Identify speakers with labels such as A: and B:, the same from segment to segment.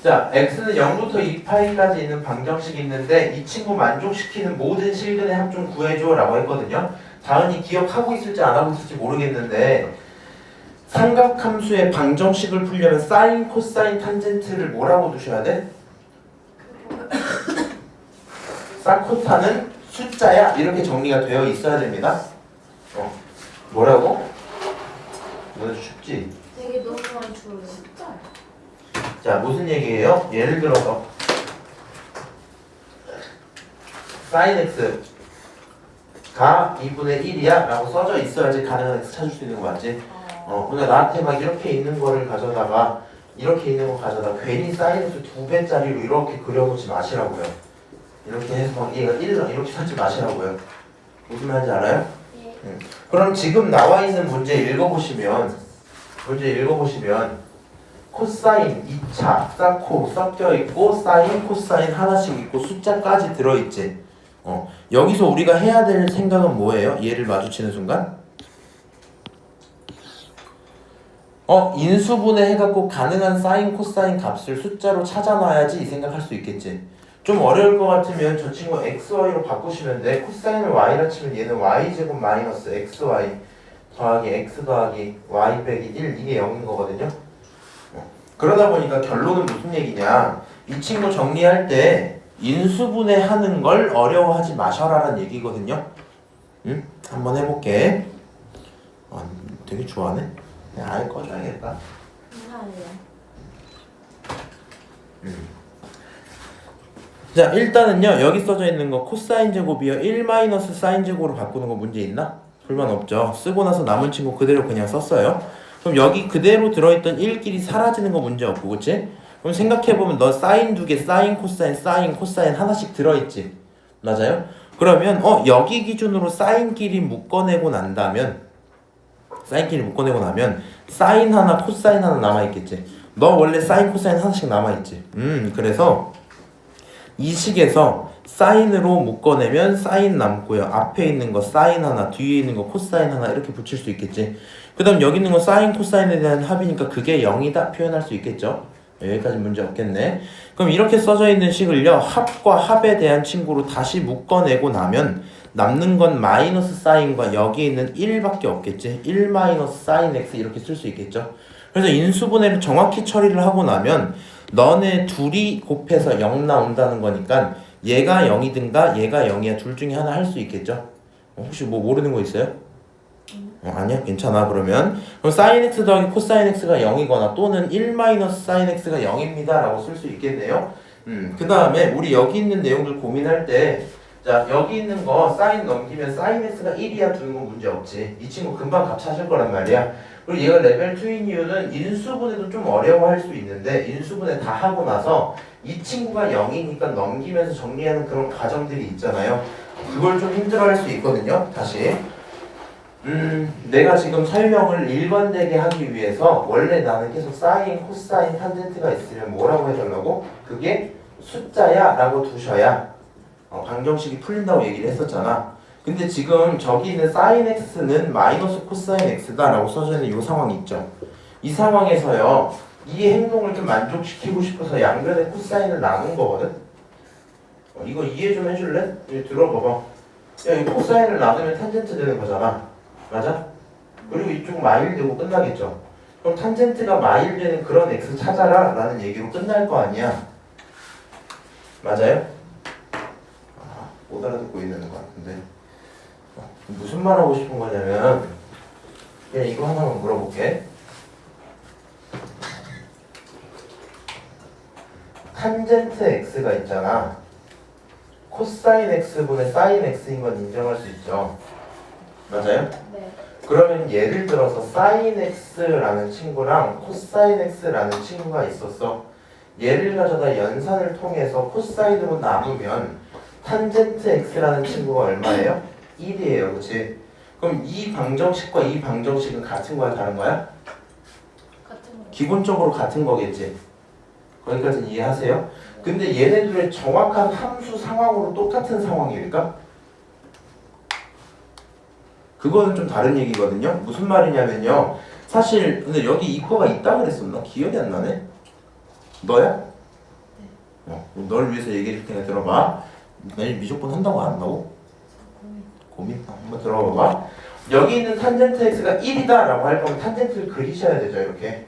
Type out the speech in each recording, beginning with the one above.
A: 자, x는 0부터 2파이까지 있는 방정식이 있는데 이 친구 만족시키는 모든 실근의 합 좀 구해줘 라고 했거든요. 다은이 기억하고 있을지 안 하고 있을지 모르겠는데 삼각함수의 방정식을 풀려면 사인, 코사인, 탄젠트를 뭐라고 두셔야 돼? 사코타는 숫자야 이렇게 정리가 되어 있어야 됩니다. 뭐라고? 오늘 쉽지?
B: 되게 너무 많이 줄어요. 숫자.
A: 자, 무슨 얘기예요? 예를 들어서 sin x가 2분의 1이야 라고 써져 있어야지 가능한 x 찾을 수 있는 거 맞지? 근데 나한테 막 이렇게 있는 거를 가져다가 이렇게 있는 거 가져다가 괜히 sin x 2배짜리로 이렇게 그려보지 마시라고요. 이렇게 해서 막 얘가 1로 이렇게 찾지 마시라고요. 무슨 말인지 알아요?
B: 예.
A: 그럼 지금 나와 있는 문제 읽어보시면 코사인 2차 사코 섞여 있고 사인 코사인 하나씩 있고 숫자까지 들어있지. 여기서 우리가 해야 될 생각은 뭐예요? 얘를 마주치는 순간 인수분해 해갖고 가능한 사인 코사인 값을 숫자로 찾아놔야지 이 생각할 수 있겠지. 좀 어려울 것 같으면 저 친구 xy로 바꾸시면 돼. 코사인을 y라 치면 얘는 y제곱 마이너스 xy 더하기 x 더하기 y 빼기 1 이게 0인 거거든요. 그러다 보니까 결론은 무슨 얘기냐, 이 친구 정리할 때 인수분해하는 걸 어려워하지 마셔라라는 얘기거든요. 응? 한번 해볼게. 되게 좋아하네. 그냥 아예 꺼줘야겠다.
B: 감사해요.
A: 자, 일단은요 여기 써져 있는 거 코사인 제곱이요 1 마이너스 사인 제곱으로 바꾸는 거 문제 있나? 불만 없죠. 쓰고 나서 남은 친구 그대로 그냥 썼어요. 그럼 여기 그대로 들어있던 1끼리 사라지는 거 문제 없고, 그치? 그럼 생각해보면 너 사인 2개, 사인 코사인 하나씩 들어있지? 맞아요? 그러면 여기 기준으로 사인끼리 묶어내고 난다면 사인 하나 코사인 하나 남아있겠지? 너 원래 사인 코사인 하나씩 남아있지? 그래서 이 식에서 사인으로 묶어내면 사인 남고요. 앞에 있는 거 사인 하나, 뒤에 있는 거 코사인 하나 이렇게 붙일 수 있겠지. 그 다음 여기 있는 거 사인 코사인에 대한 합이니까 그게 0이다 표현할 수 있겠죠. 여기까지 문제 없겠네. 그럼 이렇게 써져 있는 식을요 합과 합에 대한 친구로 다시 묶어내고 나면 남는 건 마이너스 사인과 여기 있는 1밖에 없겠지. 1 마이너스 사인 x 이렇게 쓸 수 있겠죠. 그래서 인수분해를 정확히 처리를 하고 나면 너네 둘이 곱해서 0 나온다는 거니까 얘가 0이든가 얘가 0이야 둘 중에 하나 할 수 있겠죠. 혹시 뭐 모르는 거 있어요? 아니야? 괜찮아. 그럼 sin x 더하기 코사인 x가 0이거나 또는 1 마이너스 sin x가 0입니다 라고 쓸 수 있겠네요. 그 다음에 우리 여기 있는 내용들 고민할 때 자, 여기 있는 거 sin 넘기면 sin x가 1이야 두는 건 문제 없지. 이 친구 금방 값 찾을 거란 말이야. 그리고 얘가 레벨 2인 이유는 인수분해도 좀 어려워할 수 있는데 인수분해 다 하고 나서 이 친구가 0이니까 넘기면서 정리하는 그런 과정들이 있잖아요. 그걸 좀 힘들어할 수 있거든요. 다시 내가 지금 설명을 일관되게 하기 위해서 원래 나는 계속 사인, 코사인, 탄젠트가 있으면 뭐라고 해달라고? 그게 숫자야 라고 두셔야 방정식이 풀린다고 얘기를 했었잖아. 근데 지금 저기 있는 sin x는 마이너스 코사인 x다 라고 써져 있는 이 상황이 있죠. 이 상황에서요 이 행동을 좀 만족시키고 싶어서 양변에 코사인을 나눈 거거든. 이거 이해 좀 해줄래? 이거 들어봐봐. 야, 이 코사인을 나누면 탄젠트 되는 거잖아. 맞아? 그리고 이쪽 마일 되고 끝나겠죠. 그럼 탄젠트가 마일 되는 그런 x 찾아라 라는 얘기로 끝날 거 아니야. 맞아요? 못 알아듣고 있는 것 같은데 무슨 말 하고 싶은 거냐면 그냥 이거 하나만 물어볼게. 탄젠트 x가 있잖아. 코사인 x분의 사인 x인 건 인정할 수 있죠. 맞아요?
B: 네.
A: 그러면 예를 들어서 sin x라는 친구랑 코사인 x라는 친구가 있었어. 얘를 가져다 연산을 통해서 코사인으로 나누면 탄젠트 x라는 친구가 얼마예요? 1이에요. 그치? 그럼 이 방정식과 이 방정식은 같은 거야? 다른 거야?
B: 같은 거.
A: 기본적으로 같은 거겠지? 거기까지는 이해하세요? 근데 얘네들의 정확한 함수 상황으로 똑같은 상황일까? 그거는 좀 다른 얘기거든요. 무슨 말이냐면요. 사실 근데 여기 이거가 있다 그랬었나? 기억이 안 나네? 너야? 널 위해서 얘기해 줄 테니까 들어봐. 너희 미적분 한다고 안 한다고? 고민. 한번 들어봐봐. 여기 있는 탄젠트 x가 1이다 라고 할 거면 탄젠트를 그리셔야 되죠. 이렇게.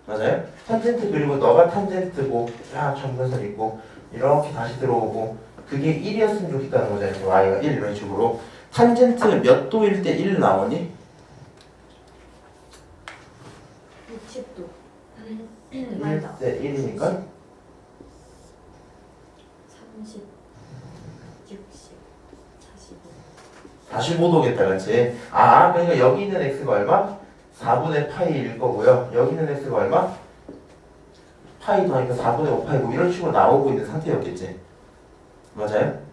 A: 맞아요? 탄젠트 그리고 너가 탄젠트고 쫙 점근선 있고 이렇게 다시 들어오고 그게 1이었으면 좋겠다는 거잖아요. 이렇게 y가 1 이런 식으로. 탄젠트 몇 도일 때 1 나오니?
B: 60도.
A: 1 때 1이니까
B: 30, 60, 45.
A: 45도겠다, 그렇지? 아, 그러니까 여기 있는 x가 얼마? 4분의 파이일 거고요. 여기 있는 x가 얼마? 파이 더하니까 4분의 5파이고 이런 식으로 나오고 있는 상태였겠지? 맞아요?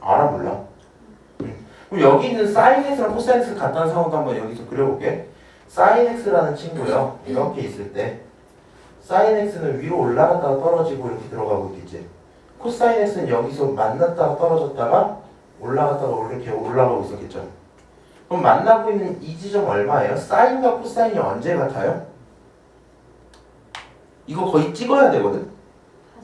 A: 알아 몰라? 그럼 여기 있는 sin x랑 cos x 같다는 상황도 한번 여기서 그려볼게. sin x라는 친구요. 이렇게 있을 때 sin x는 위로 올라갔다가 떨어지고 이렇게 들어가고 있겠지. 코사인 x는 여기서 만났다가 떨어졌다가 올라갔다가 이렇게 올라가고 있었겠죠. 그럼 만나고 있는 이 지점 얼마예요? 사인과 코사인이 언제 같아요? 이거 거의 찍어야 되거든.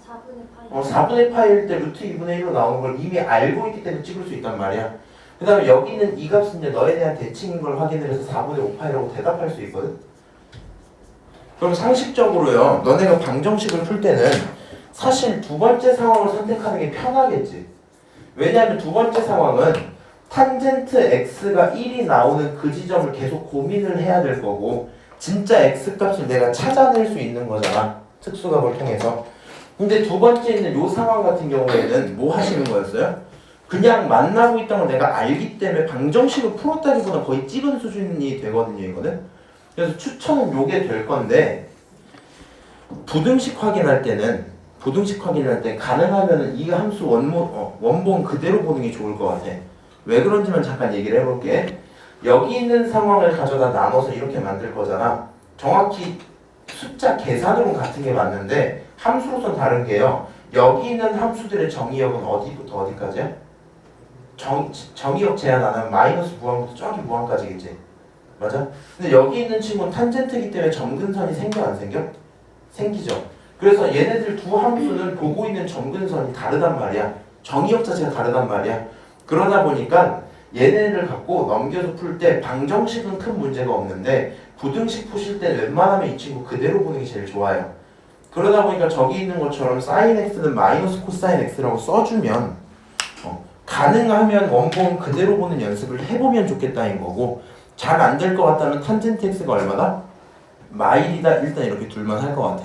B: 4분의 파이.
A: 4분의 파일 때 루트 2분의 1로 나오는 걸 이미 알고 있기 때문에 찍을 수 있단 말이야. 그 다음에 여기 있는 이 값은 이제 너에 대한 대칭인 걸 확인을 해서 4분의 5파이라고 대답할 수 있거든. 그럼 상식적으로요, 너네가 방정식을 풀 때는 사실 두 번째 상황을 선택하는 게 편하겠지. 왜냐하면 두 번째 상황은 탄젠트 x가 1이 나오는 그 지점을 계속 고민을 해야 될 거고 진짜 x 값을 내가 찾아낼 수 있는 거잖아. 특수각을 통해서. 근데 두 번째 있는 요 상황 같은 경우에는 뭐 하시는 거였어요? 그냥 만나고 있다는 걸 내가 알기 때문에 방정식을 풀었다기보다 거의 찍은 수준이 되거든요, 이거는. 그래서 추천은 요게 될 건데 부등식 확인할 때는 가능하면은 이 함수 원본 그대로 보는 게 좋을 것 같아. 왜 그런지만 잠깐 얘기를 해볼게. 여기 있는 상황을 가져다 나눠서 이렇게 만들 거잖아. 정확히 숫자 계산으로는 같은 게 맞는데 함수로선 다른 게요. 여기 있는 함수들의 정의역은 어디부터 어디까지야? 정의역 제한 안 하면 마이너스 무한부터 저기 무한까지겠지. 맞아? 근데 여기 있는 친구는 탄젠트이기 때문에 점근선이 생겨 안 생겨? 생기죠. 그래서 얘네들 두 함수는 보고 있는 점근선이 다르단 말이야. 정의역 자체가 다르단 말이야. 그러다 보니까 얘네를 갖고 넘겨서 풀 때 방정식은 큰 문제가 없는데 부등식 푸실 때 웬만하면 이 친구 그대로 보는 게 제일 좋아요. 그러다 보니까 저기 있는 것처럼 sin x는 마이너스 코사인 x라고 써주면 가능하면 원본 그대로 보는 연습을 해보면 좋겠다는 거고 잘 안 될 것 같다면 탄젠트 x가 얼마다? 마일이다. 일단 이렇게 둘만 할 것 같아.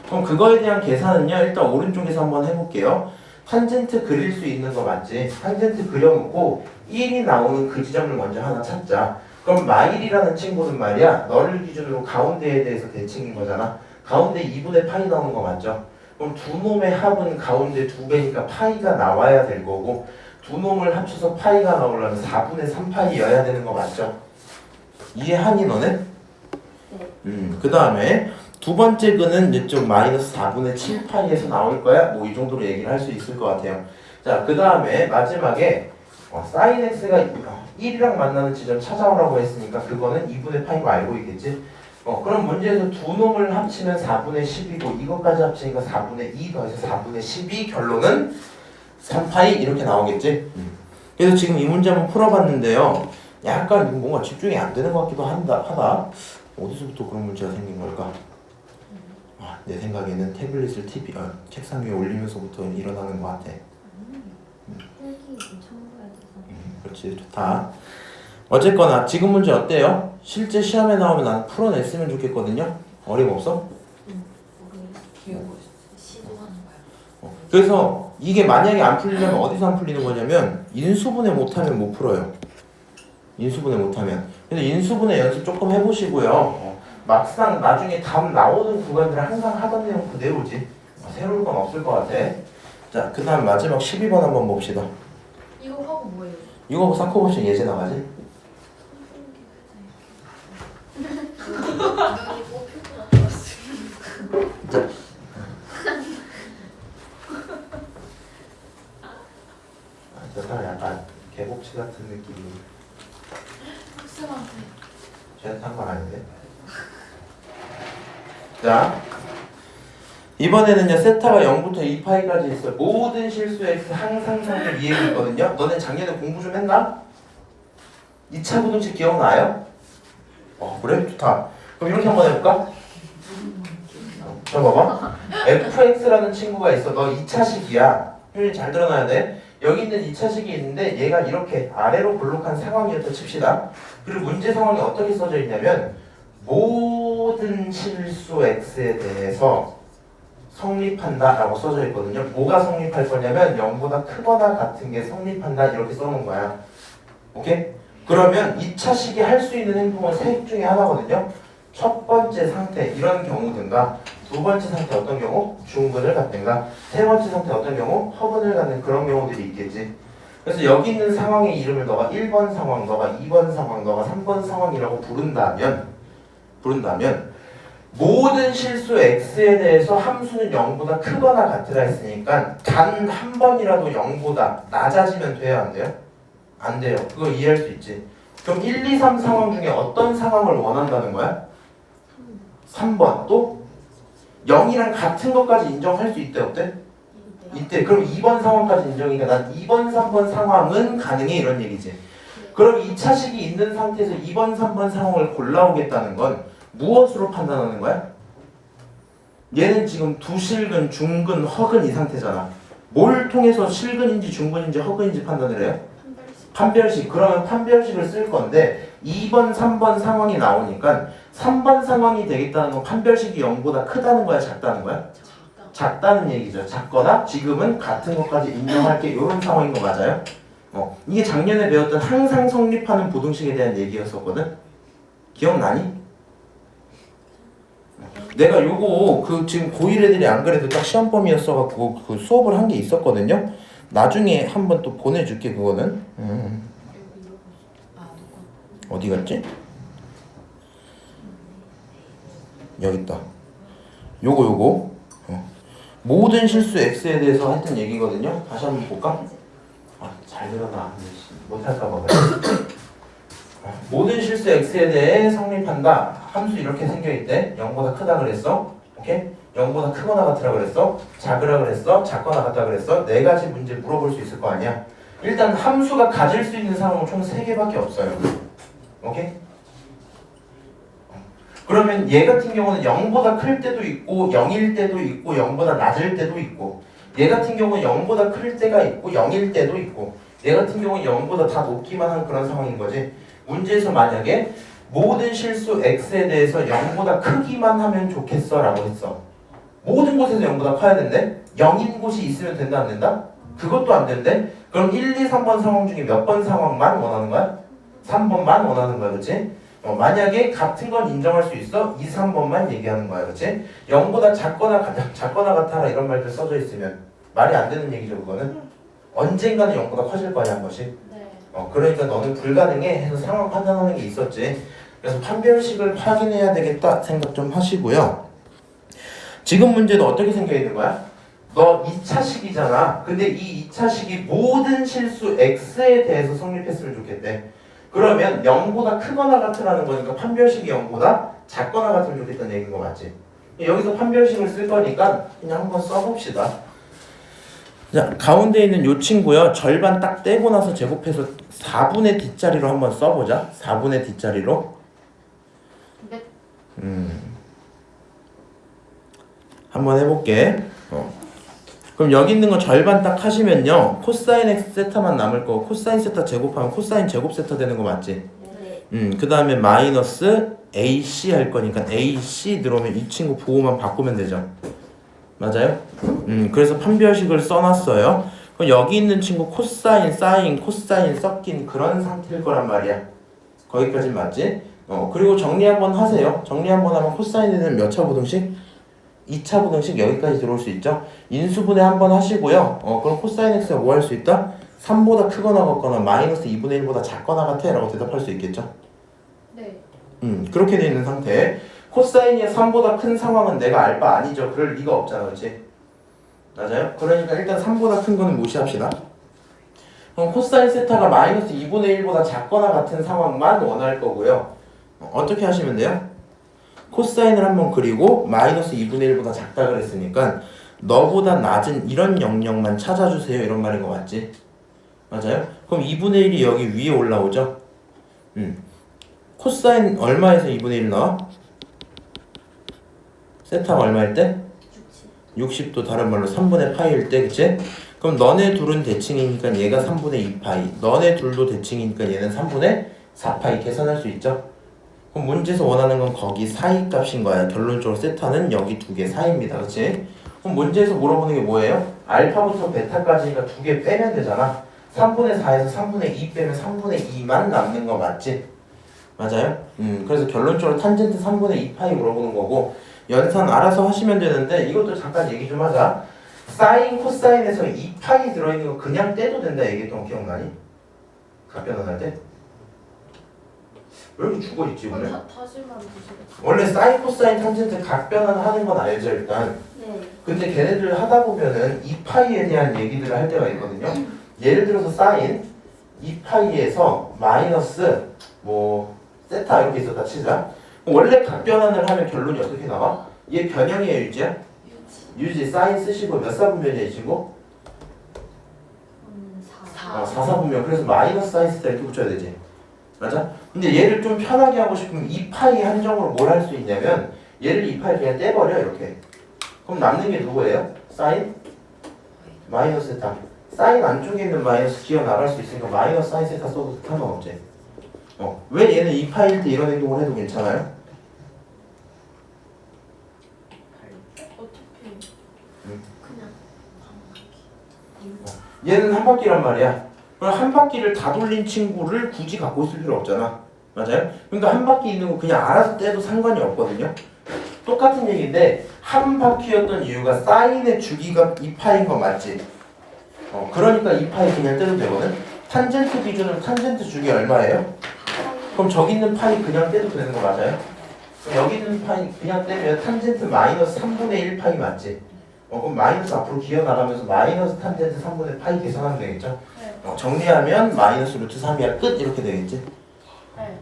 A: 그럼 그거에 대한 계산은요. 일단 오른쪽에서 한번 해볼게요. 탄젠트 그릴 수 있는 거 맞지? 탄젠트 그려놓고 1이 나오는 그 지점을 먼저 하나 찾자. 그럼 마일이라는 친구는 말이야. 너를 기준으로 가운데에 대해서 대칭인 거잖아. 가운데 2분의 파이 나오는 거 맞죠? 그럼 두 놈의 합은 가운데 2배니까 파이가 나와야 될 거고 두 놈을 합쳐서 파이가 나오려면 4분의 3파이여야 되는 거 맞죠? 이해하니 너네?
B: 네.
A: 그 다음에 두 번째 근은 이쪽 마이너스 4분의 7파이에서 나올 거야. 뭐 이 정도로 얘기를 할 수 있을 것 같아요. 자, 그 다음에 마지막에 sin x가 1이랑 만나는 지점 찾아오라고 했으니까 그거는 2분의 파이로 알고 있겠지? 그럼 문제에서 두 놈을 합치면 4분의 10이고 이것까지 합치니까 4분의 2 더해서 4분의 12 결론은 3파이 이렇게 나오겠지? 그래서 지금 이 문제 한번 풀어봤는데요. 약간 뭔가 집중이 안 되는 것 같기도 하다. 어디서부터 그런 문제가 생긴 걸까? 내 생각에는 태블릿을 책상 위에 올리면서부터 일어나는 것 같아.
B: 필기 좀 참고해야 돼서.
A: 그렇지, 좋다. 어쨌거나 지금 문제 어때요? 실제 시험에 나오면 난 풀어냈으면 좋겠거든요. 어림없어?
B: 시도하는 거야.
A: 그래서 이게 만약에 안 풀리려면 어디서 안 풀리는 거냐면 인수분해 못하면 못 풀어요. 인수분해 못하면. 그래서 인수분해 연습 조금 해보시고요. 막상 나중에 답 나오는 구간들은 항상 하던 내용 그대로지. 새로운 건 없을 것 같아. 자, 그 다음 마지막 12번 한번 봅시다.
B: 이거 하고 뭐예요?
A: 이거 사코보시 예제 나가지?
B: 눈이 뽑힐 것 같았어.
A: 자. 저 사람 약간 개복치 같은 느낌이.
B: 학생한테.
A: 쟤한테 한 건 아닌데. 자, 이번에는요 세타가 0부터 2파이까지 있어. 모든 실수 x 항상 성립 이 얘기 있거든요. 너네 작년에 공부 좀 했나? 2차 부등식 기억나요? 그래? 좋다. 그럼 이렇게 한번 해볼까? 저 봐봐. fx라는 친구가 있어. 너 2차식이야. 효율이 잘 드러나야 돼. 여기 있는 2차식이 있는데 얘가 이렇게 아래로 볼록한 상황이었다 칩시다. 그리고 문제 상황이 어떻게 써져 있냐면 모든 실수 x에 대해서 성립한다 라고 써져 있거든요. 뭐가 성립할 거냐면 0보다 크거나 같은 게 성립한다 이렇게 써놓은 거야. 오케이? 그러면 2차식이 할 수 있는 행동은 세 개 중에 하나거든요. 첫 번째 상태 이런 경우든가 두 번째 상태 어떤 경우? 중근을 갖든가 세 번째 상태 어떤 경우? 허근을 갖는 그런 경우들이 있겠지. 그래서 여기 있는 상황의 이름을 너가 1번 상황, 너가 2번 상황, 너가 3번 상황이라고 부른다면 모든 실수 x에 대해서 함수는 0보다 크거나 같으라 했으니까 단 한 번이라도 0보다 낮아지면 돼요? 안 돼요? 안 돼요. 그거 이해할 수 있지. 그럼 1, 2, 3 상황 중에 어떤 상황을 원한다는 거야? 3번. 또 0이랑 같은 것까지 인정할 수 있대 없대? 이때. 그럼 2번 상황까지 인정이니까 난 2번, 3번 상황은 가능해 이런 얘기지. 그럼 2차식이 있는 상태에서 2번, 3번 상황을 골라오겠다는 건 무엇으로 판단하는 거야? 얘는 지금 두실근, 중근, 허근 이 상태잖아. 뭘 통해서 실근인지 중근인지 허근인지 판단을 해요? 판별식. 그러면 판별식을 쓸 건데 2번, 3번 상황이 나오니까 3번 상황이 되겠다는 건 판별식이 0보다 크다는 거야? 작다는 거야? 작다는 얘기죠. 작거나 지금은 같은 것까지 인정할게 이런 상황인 거 맞아요? 이게 작년에 배웠던 항상 성립하는 부등식에 대한 얘기였었거든? 기억나니? 내가 요거 그 지금 고1 애들이 안 그래도 딱 시험 범위였어갖고 그 수업을 한 게 있었거든요. 나중에 한번 또 보내줄게 그거는. 어디 갔지? 여기 있다. 요거 모든 실수 x에 대해서 했던 얘기거든요. 다시 한번 볼까? 잘 들어나. 못할까봐 그래. 모든 실수 x에 대해 성립한다. 함수 이렇게 생겨있대. 0보다 크다 그랬어. 오케이? 0보다 크거나 같으라 그랬어. 작으라 그랬어. 작거나 같다 그랬어. 네 가지 문제 물어볼 수 있을 거 아니야. 일단 함수가 가질 수 있는 상황은 총 3개밖에 없어요. 오케이? 그러면 얘 같은 경우는 0보다 클 때도 있고 0일 때도 있고 0보다 낮을 때도 있고 얘 같은 경우는 0보다 클 때가 있고 0일 때도 있고 얘 같은 경우는 0보다 다 높기만 한 그런 상황인 거지. 문제에서 만약에 모든 실수 x에 대해서 0보다 크기만 하면 좋겠어 라고 했어. 모든 곳에서 0보다 커야 된대? 0인 곳이 있으면 된다 안 된다? 그것도 안 된대? 그럼 1, 2, 3번 상황 중에 몇 번 상황만 원하는 거야? 3번만 원하는 거야 그치? 만약에 같은 건 인정할 수 있어? 2, 3번만 얘기하는 거야 그치? 0보다 작거나 같아라 이런 말들 써져 있으면 말이 안 되는 얘기죠 그거는. 언젠가는 0보다 커질 거 아니야 한 번씩. 그러니까 너는 불가능해 해서 상황 판단하는 게 있었지. 그래서 판별식을 확인해야 되겠다 생각 좀 하시고요. 지금 문제도 어떻게 생겨 있는 거야? 너 2차식이잖아. 근데 이 2차식이 모든 실수 x에 대해서 성립했으면 좋겠대. 그러면 0보다 크거나 같으라는 거니까 판별식이 0보다 작거나 같으면 좋겠다는 얘기인 거 맞지? 여기서 판별식을 쓸 거니까 그냥 한번 써봅시다. 자, 가운데 있는 요 친구요. 절반 딱 떼고 나서 제곱해서 4분의 뒷자리로 한번 써보자. 4분의 뒷자리로.
B: 네.
A: 한번 해볼게. 그럼 여기 있는 거 절반 딱 하시면요. 코사인 x 세타만 남을 거고 코사인 세타 제곱하면 코사인 제곱 세타 되는 거 맞지?
B: 네.
A: 그 다음에 마이너스 AC 할 거니까 AC 들어오면 이 친구 보호만 바꾸면 되죠. 맞아요? 그래서 판별식을 써놨어요. 그럼 여기 있는 친구 코사인, 사인, 코사인 섞인 그런 상태일 거란 말이야. 거기까지 맞지? 그리고 정리 한번 하세요. 정리 한번 하면 코사인에 대한 몇 차 부등식? 2차 부등식 여기까지 들어올 수 있죠? 인수분해 한번 하시고요. 그럼 코사인 x가 뭐 할 수 있다? 3보다 크거나 같거나 마이너스 2분의 1보다 작거나 같아 라고 대답할 수 있겠죠?
B: 네.
A: 그렇게 돼 있는 상태. 코사인이 3보다 큰 상황은 내가 알 바 아니죠. 그럴 리가 없잖아. 그렇지? 맞아요? 그러니까 일단 3보다 큰 거는 무시합시다. 그럼 코사인 세타가 마이너스 2분의 1보다 작거나 같은 상황만 원할 거고요. 어떻게 하시면 돼요? 코사인을 한번 그리고 마이너스 2분의 1보다 작다 그랬으니까 너보다 낮은 이런 영역만 찾아주세요 이런 말인 거 맞지? 맞아요? 그럼 2분의 1이 여기 위에 올라오죠? 코사인 얼마에서 2분의 1 나와? 세타가 얼마일 때? 60도 다른 말로 3분의 파이일 때 그치? 그럼 너네 둘은 대칭이니까 얘가 3분의 2파이 너네 둘도 대칭이니까 얘는 3분의 4파이 계산할 수 있죠? 그럼 문제에서 원하는 건 거기 사이 값인 거야. 결론적으로 세타는 여기 두 개 사이입니다. 그치? 그럼 문제에서 물어보는 게 뭐예요? 알파부터 베타까지니까 두 개 빼면 되잖아. 3분의 4에서 3분의 2 빼면 3분의 2만 남는 거 맞지? 맞아요? 그래서 결론적으로 탄젠트 3분의 2파이 물어보는 거고 연산 알아서 하시면 되는데 이것도 잠깐 얘기 좀 하자. 사인, 코사인에서 2파이 들어있는 거 그냥 떼도 된다 얘기했던 거 기억나니? 각변환할 때? 왜 이렇게 죽어있지 오늘?
B: 다시 말해주세요.
A: 원래 사인, 코사인, 탄젠트 각변환 하는 건 알죠 일단.
B: 네.
A: 근데 걔네들 하다 보면은 2파이에 대한 얘기들을 할 때가 있거든요. 예를 들어서 사인 2파이에서 마이너스 뭐 세타 이렇게 있었다 치자. 원래 각변환을 하면 결론이 어떻게 나와? 얘 변형이에요 유지야? 유지 사인 쓰시고 몇 사분면이야 이 친구?
B: 4.
A: 4사분면. 그래서 마이너스 사인 세타 이렇게 붙여야 되지. 맞아? 근데 얘를 좀 편하게 하고 싶으면 2파이 한정으로 뭘 할 수 있냐면 얘를 2파이 그냥 떼버려 이렇게. 그럼 남는 게 누구예요? 사인? 마이너스 세타. 사인 안쪽에 있는 마이너스 기어 나갈 수 있으니까 마이너스 사인 세타 써도 상관없지. 왜 얘는 2파이일 때 이런 행동을 해도 괜찮아요?
B: 어차피 그냥
A: 얘는 한 바퀴란 말이야. 그럼 한 바퀴를 다 돌린 친구를 굳이 갖고 있을 필요 없잖아. 맞아요? 그러니까 한 바퀴 있는 거 그냥 알아서 떼도 상관이 없거든요. 똑같은 얘기인데 한 바퀴였던 이유가 사인의 주기가 2파인 거 맞지? 그러니까 2파이 그냥 떼도 되거든. 탄젠트 기준으로 탄젠트 주기 얼마예요? 그럼 저기 있는 파이 그냥 떼도 되는 거 맞아요? 그럼 여기 있는 파이 그냥 떼면 탄젠트 마이너스 3분의 1 파이 맞지? 그럼 마이너스 앞으로 기어 나가면서 마이너스 탄젠트 3분의 파이 계산하면 되겠죠?
B: 네.
A: 정리하면 마이너스 루트 3이야 끝 이렇게 되겠지?
B: 네.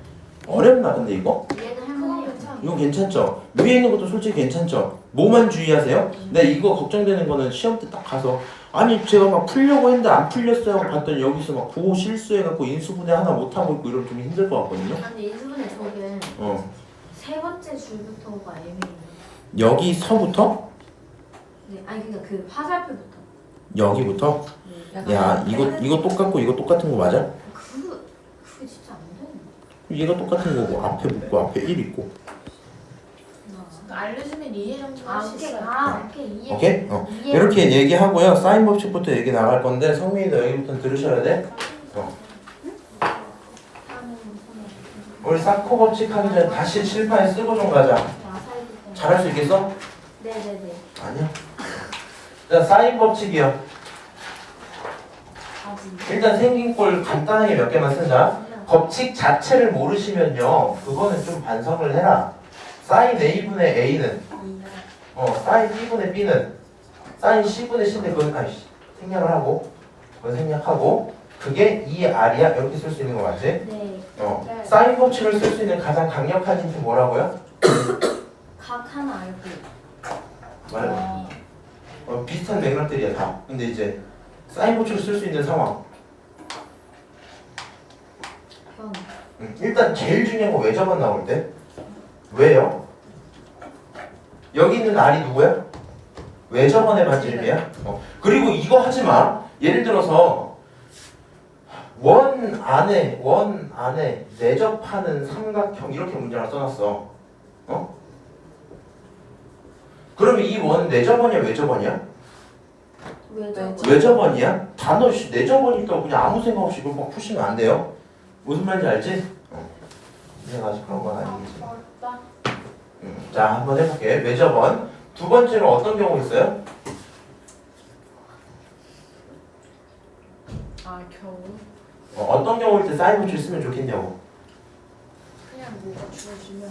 A: 어렵나 근데 이거?
B: 얘는 할머니
A: 이거 괜찮죠? 위에 있는 것도 솔직히 괜찮죠? 뭐만 주의하세요? 근데 이거 걱정되는 거는 시험 때 딱 가서 아니 제가 막 풀려고 했는데 안 풀렸어요 봤더니 여기서 막 보호 실수해갖고 인수분해 하나 못하고 있고 이러면 좀 힘들 것 같거든요?
B: 아니 인수분해 저게 세 번째 줄부터가 애매해요.
A: 여기서부터?
B: 네, 아니 그러니까 그 화살표부터.
A: 여기부터?
B: 네.
A: 야 이거 똑같고 이거 똑같은 거 맞아?
B: 그게 진짜 안 돼.
A: 얘가 똑같은 거고 앞에 붙고 앞에 1 있고
B: 알려주면 이해 정도 할 수 있어요. 오케이 이해.
A: 오케이?
B: 이해.
A: 이렇게 얘기하고요 사인 법칙부터 얘기 나갈 건데 성민이도 여기부터 들으셔야 돼. 우리 사코 법칙 하기 전에 다시 칠판에 쓰고 좀 가자. 잘할 수 있겠어?
B: 네네네.
A: 아니야. 자 사인 법칙이요. 일단 생긴 꼴 간단하게 몇 개만 쓰자. 법칙 자체를 모르시면요 그거는 좀 반성을 해라. 사인 A분의 A는 사인 B분의 B는 사인 C분의 C인데 그건 생략을 하고 그건 생략하고 그게 2R이야 이렇게 쓸 수 있는 거 맞지?
B: 네. 네.
A: 사인 법칙을 쓸 수 있는 가장 강력한 힌트 뭐라고요?
B: 각 하나 알고.
A: 말해봐. 비슷한 맥락들이야 다. 근데 이제 사인 법칙을 쓸 수 있는 상황. 일단 제일 중요한 거 외접만 나올 때 왜요? 여기 있는 R이 누구야? 외접원의 반지름이야? 그리고 이거 하지마. 예를 들어서 원 안에 내접하는 삼각형 이렇게 문장을 써놨어. 그러면 이 원은 내접원이야 외접원이야? 외접원이야? 단어 내접원이니까 그냥 아무 생각 없이 이걸 막 푸시면 안 돼요. 무슨 말인지 알지? 내가 아직 그런 건 아니겠지. 자, 한번 해볼게. 외접원. 두 번째는 어떤 경우 있어요?
B: 겨우.
A: 어떤 경우일 때 사인 법칙 쓰면 좋겠냐고.
B: 그냥 뭐가 주어지면.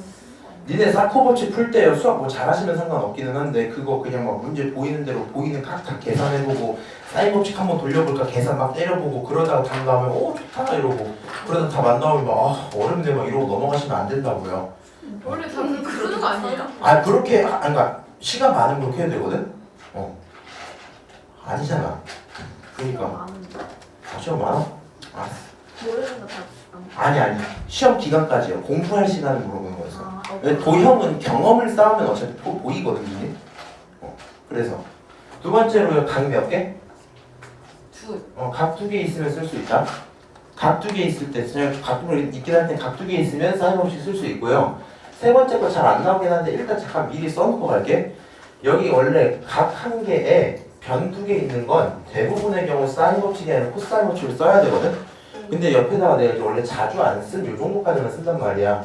A: 니네 사코 법칙 풀 때요 수학 뭐 잘하시면 상관없기는 한데 그거 그냥 막 문제 보이는 대로 보이는 각 다 계산해보고 사인 법칙 한번 돌려볼까 계산 막 때려보고 그러다가 답 나오면 오 좋다 이러고 그러다 답 안 나오면 막 어렵네 막 이러고 넘어가시면 안 된다고요.
C: 원래 다 그렇게 쓰는 거 아니에요?
A: 아 그렇게 그러니까 시간 많으면 그렇게 해도 되거든. 아니잖아. 그러니까
B: 많은데.
A: 시험 많아?
B: 모르는 거 다.
A: 아니 시험 기간까지요. 공부할 시간을 물어보는 거였어.
B: 왜
A: 도형은 경험을 쌓으면 어차피 보이거든 이게. 그래서 두 번째로요. 각 몇 개?
C: 둘.
A: 각 두 개 있으면 쓸 수 있다. 각 두 개 있을 때 각도를 있긴 할 때 각 두 개 있으면 사인 없이 쓸 수 있고요. 세 번째 거 잘 안 나오긴 한데 일단 잠깐 미리 써놓고 갈게. 여기 원래 각 한 개에 변 두 개 있는 건 대부분의 경우 사인 법칙이 아니라 코사인 법칙을 써야 되거든. 근데 옆에다가 내가 이제 원래 자주 안 쓴 요 정도까지만 쓴단 말이야.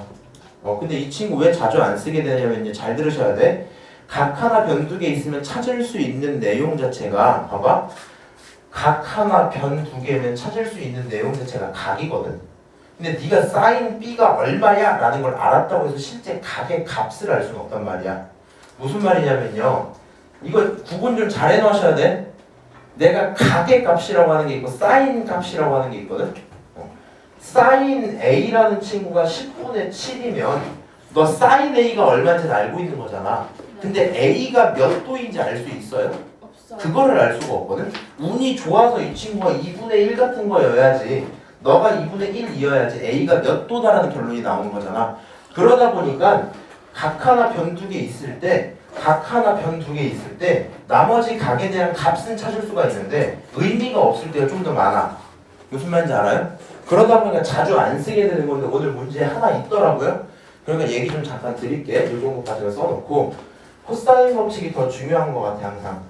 A: 근데 이 친구 왜 자주 안 쓰게 되냐면 잘 들으셔야 돼. 각 하나 변 두 개 있으면 찾을 수 있는 내용 자체가 봐봐. 각 하나 변 두 개면 찾을 수 있는 내용 자체가 각이거든. 근데 네가 사인 B가 얼마야? 라는 걸 알았다고 해서 실제 각의 값을 알 수는 없단 말이야. 무슨 말이냐면요. 이거 구분 좀 잘 해놓으셔야 돼. 내가 각의 값이라고 하는 게 있고 사인 값이라고 하는 게 있거든. 사인 A라는 친구가 10분의 7이면 너 사인 A가 얼마인지 알고 있는 거잖아. 근데 A가 몇 도인지 알 수 있어요?
C: 없어요.
A: 그거를 알 수가 없거든. 운이 좋아서 이 친구가 2분의 1 같은 거여야지 너가 2분의 1이어야지 A가 몇 도다라는 결론이 나오는 거잖아. 그러다 보니까 각 하나 변 두 개 있을 때 각 하나 변 두 개 있을 때 나머지 각에 대한 값은 찾을 수가 있는데 의미가 없을 때가 좀 더 많아. 무슨 말인지 알아요? 그러다 보니까 자주 안 쓰게 되는 건데 오늘 문제 하나 있더라고요. 그러니까 얘기 좀 잠깐 드릴게. 이 정도까지는 써놓고 코사인 법칙이 더 중요한 것 같아 항상.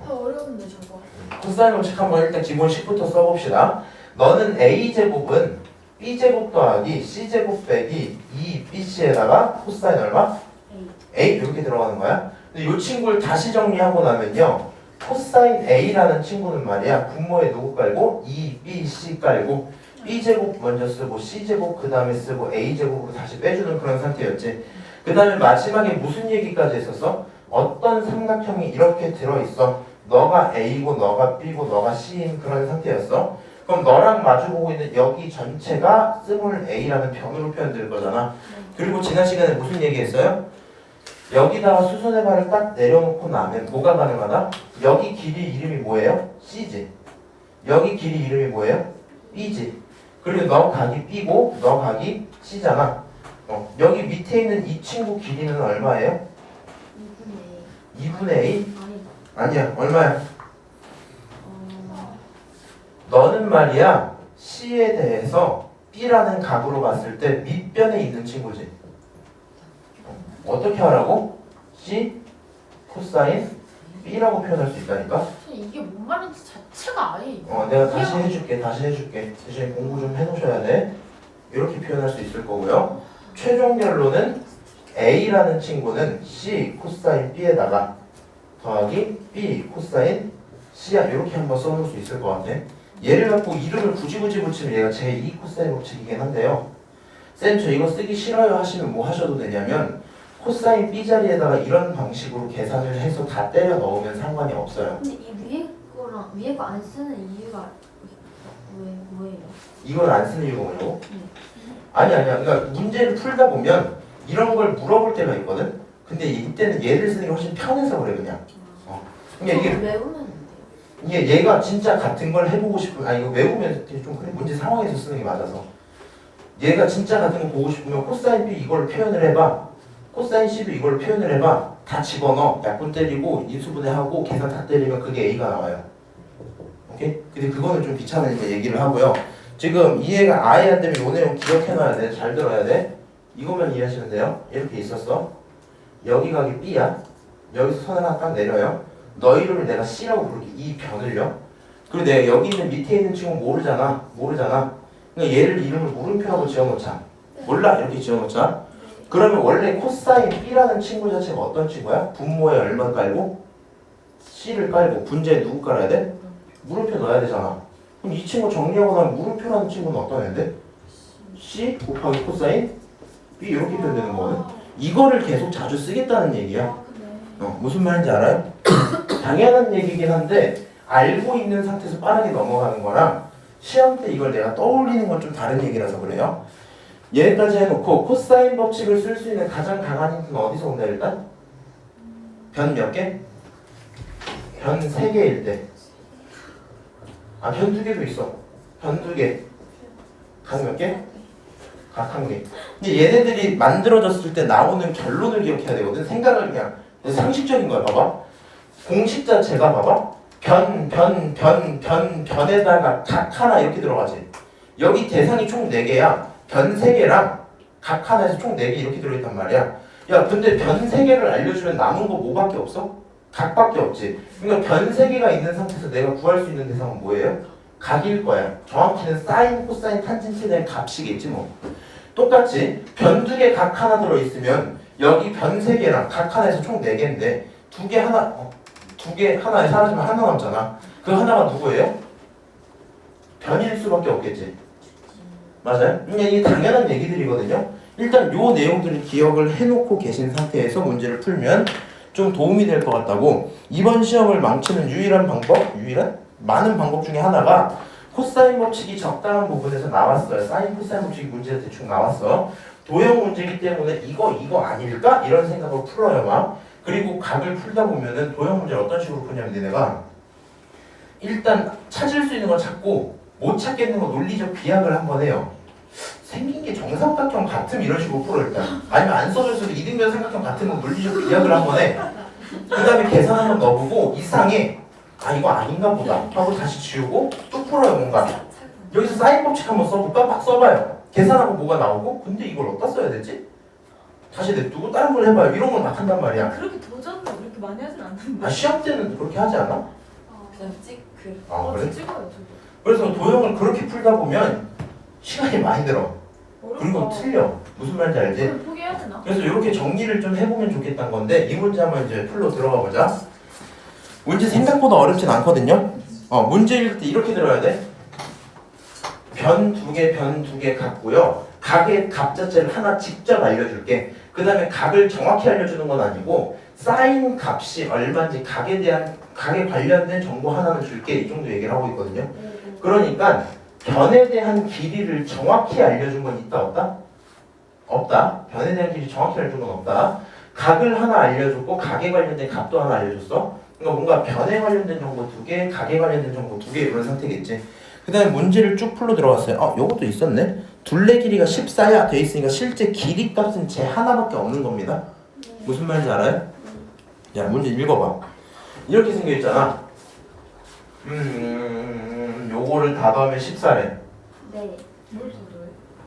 C: 어려운데 저거.
A: 코사인 법칙 한번 일단 기본 10부터 써봅시다. 너는 A제곱은 B제곱 더하기 C제곱 빼기 2BC에다가 코사인 얼마? A 이렇게 들어가는 거야. 근데 이 친구를 다시 정리하고 나면요. 코사인 A라는 친구는 말이야. 분모에 누구 깔고? 2BC 깔고 B제곱 먼저 쓰고 C제곱 그 다음에 쓰고 A제곱으로 다시 빼주는 그런 상태였지. 그 다음에 마지막에 무슨 얘기까지 했었어? 어떤 삼각형이 이렇게 들어있어. 너가 A고 너가 B고 너가 C인 그런 상태였어. 그럼 너랑 마주보고 있는 여기 전체가 스몰 a라는 변으로 표현될 거잖아. 그리고 지난 시간에 무슨 얘기했어요? 여기다가 수선의 발을 딱 내려놓고 나면 뭐가 가능하다? 여기 길이 이름이 뭐예요? C지. 여기 길이 이름이 뭐예요? B지. 그리고 너 각이 B고 너 각이 C잖아. 여기 밑에 있는 이 친구 길이는 얼마예요? 2분의 A? 아니야. 얼마야? 너는 말이야 C에 대해서 B라는 각으로 봤을 때 밑변에 있는 친구지. 어떻게 하라고? C 코사인 B라고 표현할 수 있다니까.
C: 이게 뭔 말인지 자체가 아예.
A: 내가 다시 해줄게. 대신 공부 좀 해놓으셔야 돼. 이렇게 표현할 수 있을 거고요. 최종 결론은 A라는 친구는 C 코사인 B에다가 더하기 B 코사인 C야. 이렇게 한번 써놓을 수 있을 것 같아. 얘를 갖고 이름을 굳이 붙이면 얘가 제2 코사인 법칙이긴 한데요. 쌤 저 이거 쓰기 싫어요 하시면 뭐 하셔도 되냐면 코사인 B 자리에다가 이런 방식으로 계산을 해서 다 때려 넣으면 상관이 없어요.
B: 근데 이 위에 거 안 쓰는 이유가 뭐예요?
A: 이걸 안 쓰는 이유가 뭐냐고? 아니야. 그러니까 문제를 풀다 보면 이런 걸 물어볼 때가 있거든. 근데 이때는 얘를 쓰는 게 훨씬 편해서 그래 그냥. 그러니까 이게
B: 외우면 안 돼요.
A: 이게 얘가 진짜 같은 걸 해보고 싶으면 이거 외우면 좀 그래 문제 상황에서 쓰는 게 맞아서 얘가 진짜 같은 거 보고 싶으면 코사인 B 이걸 표현을 해봐. 코사인 C도 이걸 표현을 해봐. 다 집어넣어. 약분 때리고 인수분해하고 계산 다 때리면 그게 A가 나와요. 오케이? 근데 그거는 좀 귀찮으니까 얘기를 하고요. 지금 이해가 아예 안 되면 요 내용 기억해놔야 돼. 잘 들어야 돼. 이것만 이해하시면 돼요. 이렇게 있었어. 여기 각이 B야. 여기서 선을 하나 딱 내려요. 너 이름을 내가 C라고 부를게. 이 변을요. 그리고 내가 여기 있는 밑에 있는 친구는 모르잖아. 그러니까 얘를 이름을 물음표하고 지어놓자. 몰라. 이렇게 지어놓자. 그러면 원래 코사인 B라는 친구 자체가 어떤 친구야? 분모에 얼마 깔고? C를 깔고. 분자에 누구 깔아야 돼? 물음표 넣어야 되잖아. 그럼 이 친구 정리하고 나면 물음표라는 친구는 어떤 애인데? C 곱하기 코사인 B 이렇게 표현되는 거거든. 이거를 계속 자주 쓰겠다는 얘기야. 무슨 말인지 알아요? 당연한 얘기긴 한데 알고 있는 상태에서 빠르게 넘어가는 거랑 시험 때 이걸 내가 떠올리는 건 좀 다른 얘기라서 그래요. 얘까지 해놓고 코사인 법칙을 쓸 수 있는 가장 강한 힌트는 어디서 온다 일단? 변 몇 개? 변 3개일 때. 아, 변 2개도 있어. 변 2개. 각 몇 개? 각 1개. 근데 얘네들이 만들어졌을 때 나오는 결론을 기억해야 되거든. 생각을 그냥 상식적인 거야. 봐봐. 공식 자체가 봐봐. 변에다가 각 하나 이렇게 들어가지. 여기 대상이 총 4개야. 변 3개랑 각 하나에서 총 4개 이렇게 들어있단 말이야. 야, 근데 변 3개를 알려주면 남은 거 뭐밖에 없어? 각밖에 없지. 그러니까 변 3개가 있는 상태에서 내가 구할 수 있는 대상은 뭐예요? 각일 거야. 정확히는 사인, 코사인, 탄젠트에 대한 값이겠지 뭐. 똑같이 변 2개 각 하나 들어있으면 여기 변 3개랑 각 하나에서 총 4개인데 2개 하나, 2개 하나에 사라지면 하나 남잖아. 그 하나가 누구예요? 변일 수밖에 없겠지. 맞아요? 이게 당연한 얘기들이거든요. 일단 요 내용들을 기억을 해놓고 계신 상태에서 문제를 풀면 좀 도움이 될 것 같다고. 이번 시험을 망치는 유일한 방법, 많은 방법 중에 하나가 코사인 법칙이 적당한 부분에서 나왔어요. 사인 코사인 법칙이 문제에서 대충 나왔어. 도형 문제이기 때문에 이거 아닐까? 이런 생각을 풀어요 막. 그리고 각을 풀다 보면은 도형 문제를 어떤 식으로 푸냐면 얘네가 일단 찾을 수 있는 걸 찾고 못 찾겠는 거 논리적 비약을 한번 해요. 생긴 게 정삼각형 같음 이런 식으로 풀어 일단. 아니면 안 써졌어도 이등변 삼각형 같은 거 논리적 비약을 한번 해. 그 다음에 계산 한번 넣어보고 이상해. 아 이거 아닌가 보다 하고 다시 지우고 또 풀어요 뭔가. 여기서 사인 법칙 한번 써볼까? 막 써봐요. 계산하고 뭐가 나오고 근데 이걸 어디다 써야 되지? 다시 냅두고 다른 걸 해봐요. 이런 걸 막 한단 말이야.
B: 그렇게 도전을 그렇게 많이 하진 않는데.
A: 아 시험 때는 그렇게 하지 않아?
C: 그냥 찍
A: 아 그래?
B: 찍어요 저도.
A: 그래서 도형을 그렇게 풀다 보면 시간이 많이 들어. 그리고 틀려. 무슨 말인지 알지?
B: 그럼 포기해야 되나?
A: 그래서 이렇게 정리를 좀 해보면 좋겠다는 건데 이 문제 한번 이제 풀로 들어가 보자. 문제 생각보다 어렵진 않거든요. 문제 읽을 때 이렇게 들어야 돼. 변 2개 같고요. 각의 값 자체를 하나 직접 알려줄게. 그 다음에 각을 정확히 알려주는 건 아니고 사인 값이 얼마인지 각에 관련된 정보 하나는 줄게. 이 정도 얘기를 하고 있거든요. 그러니까 변에 대한 길이를 정확히 알려준 건 있다 없다? 없다. 변에 대한 길이 정확히 알려준 건 없다. 각을 하나 알려줬고 각에 관련된 값도 하나 알려줬어. 그러니까 뭔가 변에 관련된 정보 2개, 각에 관련된 정보 2개 이런 상태겠지. 그 다음에 문제를 쭉 풀로 들어갔어요. 요것도 있었네. 둘레 길이가 14야 돼 있으니까 실제 길이 값은 제 하나밖에 없는 겁니다. 무슨 말인지 알아요? 야 문제 읽어봐. 이렇게 생겨있잖아. 요거를 다 더하면 14래.
B: 네.
C: 뭘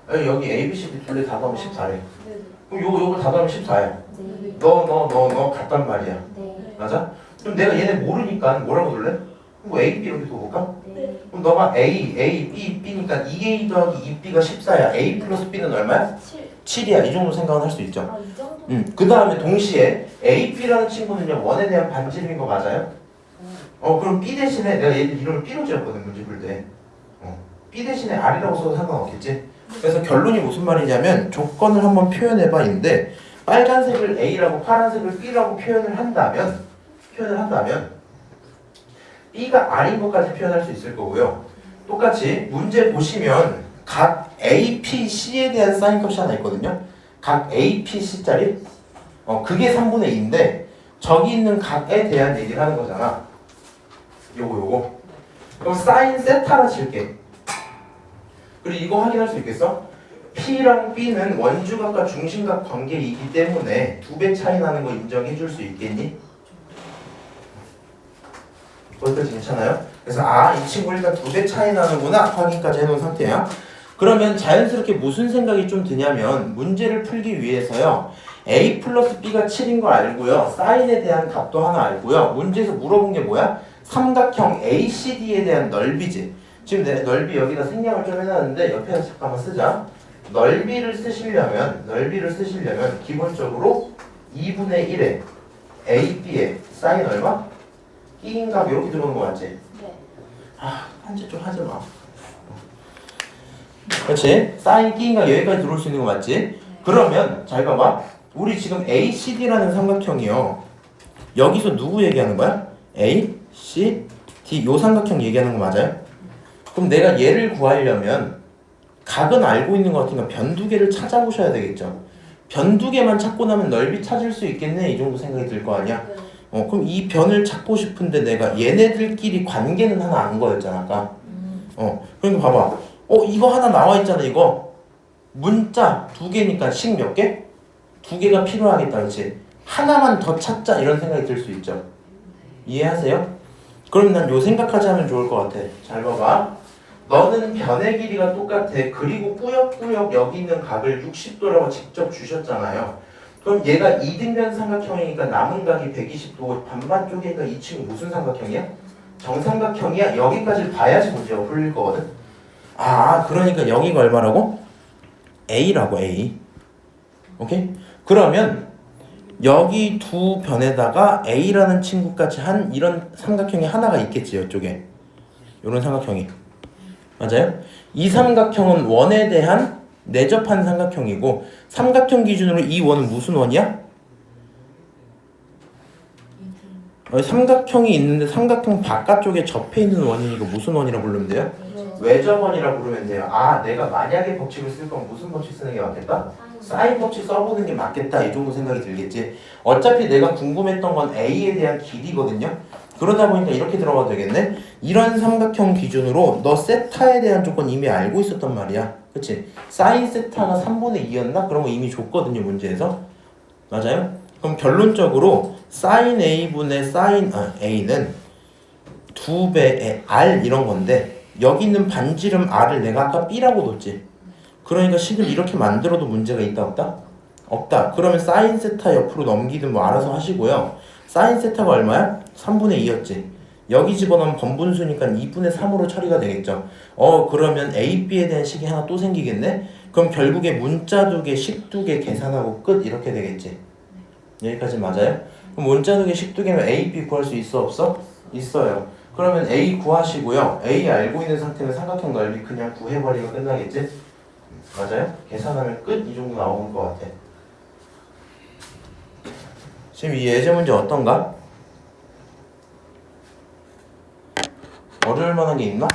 C: 더해?
A: 여기 A, B, C, D 둘레 다 더하면 14래.
B: 네.
A: 그럼 요거 다 더하면 14야.
B: 네.
A: 너 같단 말이야.
B: 네.
A: 맞아? 그럼 내가 얘네 모르니까 뭐라고 둘래? 뭐 A, B 이렇게 둬볼까?
B: 네.
A: 그럼 너가 A, B, B니까 2A 더하기 2B가 14야. A 플러스 B는 얼마야?
B: 7.
A: 7이야. 이 정도 생각은 할 수 있죠.
B: 아, 이 정도?
A: 그 다음에 동시에 A, B라는 친구는요 원에 대한 반지름인 거 맞아요? 그럼 B 대신에 내가 얘들 이름을 B로 지었거든 문제 풀 때. B 대신에 R이라고 써도 상관없겠지? 그래서 결론이 무슨 말이냐면 조건을 한번 표현해봐인데 빨간색을 A라고 파란색을 B라고 표현을 한다면 B가 R인 것까지 표현할 수 있을 거고요. 똑같이 문제 보시면 각 A, P, C에 대한 사인 값이 하나 있거든요. 각 A, P, C짜리 그게 3분의 2인데 저기 있는 각에 대한 얘기를 하는 거잖아. 요거 그럼 사인 세타라 칠게. 그리고 이거 확인할 수 있겠어? P랑 B는 원주각과 중심각 관계이기 때문에 2배 차이 나는 거 인정해 줄 수 있겠니? 거기까지 괜찮아요? 그래서 이 친구 일단 2배 차이 나는구나 확인까지 해놓은 상태야. 그러면 자연스럽게 무슨 생각이 좀 드냐면 문제를 풀기 위해서요 A 플러스 B가 7인 걸 알고요 사인에 대한 값도 하나 알고요 문제에서 물어본 게 뭐야? 삼각형 ACD에 대한 넓이지. 지금 내 넓이 여기다 생략을 좀 해놨는데 옆에서 잠깐만 쓰자. 넓이를 쓰시려면 기본적으로 2분의 1에 AB에 사인 얼마? 끼인 값 이렇게 들어오는 거 맞지?
B: 네.
A: 한짓 좀 하지 마. 그렇지? 사인 끼인 값 여기까지 들어올 수 있는 거 맞지? 그러면 잘 봐봐. 우리 지금 ACD라는 삼각형이요. 여기서 누구 얘기하는 거야? A, C, D 요 삼각형 얘기하는 거 맞아요? 그럼 내가 얘를 구하려면 각은 알고 있는 것 같으니까 변 두 개를 찾아보셔야 되겠죠. 변 두 개만 찾고 나면 넓이 찾을 수 있겠네 이 정도 생각이 들 거 아니야. 그럼 이 변을 찾고 싶은데 내가 얘네들끼리 관계는 하나 안 거였잖아 아까. 그러니까 봐봐. 이거 하나 나와 있잖아 이거. 문자 두 개니까 식 몇 개? 두 개가 필요하겠다 그렇지. 하나만 더 찾자 이런 생각이 들 수 있죠. 이해하세요? 그럼 난 요 생각하지 하면 좋을 것 같아. 잘 봐봐. 너는 변의 길이가 똑같아. 그리고 꾸역꾸역 여기 있는 각을 60도라고 직접 주셨잖아요. 그럼 얘가 이등변 삼각형이니까 남은 각이 120도 반반 쪽이니까 이 친구 무슨 삼각형이야? 정삼각형이야? 여기까지 봐야지 문제가 풀릴 거거든. 그러니까 여기가 얼마라고? A라고 A. 오케이? 그러면 여기 두 변에다가 A라는 친구까지 한 이런 삼각형이 하나가 있겠지 이쪽에. 이런 삼각형이. 맞아요? 이 삼각형은 원에 대한 내접한 삼각형이고 삼각형 기준으로 이 원은 무슨 원이야? 삼각형이 있는데 삼각형 바깥쪽에 접해 있는 원이니까 무슨 원이라 부르면 돼요? 외접원이라 부르면 돼요. 내가 만약에 법칙을 쓸 거면 무슨 법칙 쓰는 게 맞겠다? 사인 법칙 써보는 게 맞겠다 이 정도 생각이 들겠지. 어차피 내가 궁금했던 건 A에 대한 길이거든요. 그러다 보니까 이렇게 들어가도 되겠네. 이런 삼각형 기준으로 너 세타에 대한 조건 이미 알고 있었단 말이야. 그치? 사인 세타가 3분의 2였나? 그런 거 이미 줬거든요 문제에서. 맞아요? 그럼 결론적으로 사인 A분의 사인 A는 2배의 R 이런 건데 여기 있는 반지름 R을 내가 아까 B라고 뒀지. 그러니까 식을 이렇게 만들어도 문제가 있다 없다? 없다. 그러면 사인 세타 옆으로 넘기든 뭐 알아서 하시고요. 사인 세타가 얼마야? 3분의 2였지. 여기 집어넣으면 번분수니까 2분의 3으로 처리가 되겠죠. 그러면 A, B에 대한 식이 하나 또 생기겠네? 그럼 결국에 문자 두 개, 식 두 개 계산하고 끝 이렇게 되겠지. 여기까지 맞아요? 그럼 문자 두 개, 식 두 개면 A, B 구할 수 있어 없어? 있어요. 그러면 A 구하시고요. A 알고 있는 상태면 삼각형 넓이 그냥 구해버리면 끝나겠지? 맞아요? 계산하면 끝 이 정도 나오는 것 같아. 지금 이 예제 문제 어떤가? 어려울 만한 게 있나?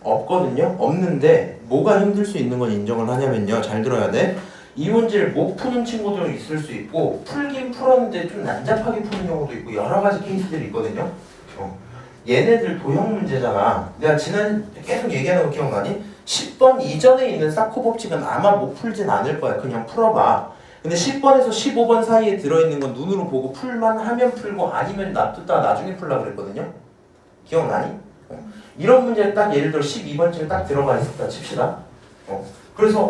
A: 없거든요? 없는데 뭐가 힘들 수 있는 건 인정을 하냐면요. 잘 들어야 돼. 이 문제를 못 푸는 친구들 있을 수 있고 풀긴 풀었는데 좀 난잡하게 푸는 경우도 있고 여러 가지 케이스들이 있거든요. 얘네들 도형 문제잖아. 내가 지난 계속 얘기하는 거 기억나니? 10번 이전에 있는 사코 법칙은 아마 못 풀진 않을 거야. 그냥 풀어봐. 근데 10번에서 15번 사이에 들어있는 건 눈으로 보고 풀만 하면 풀고 아니면 놔뒀다가 나중에 풀라 그랬거든요. 기억나니? 이런 문제 딱 예를 들어 12번쯤에 딱 들어가 있었다 칩시다. 그래서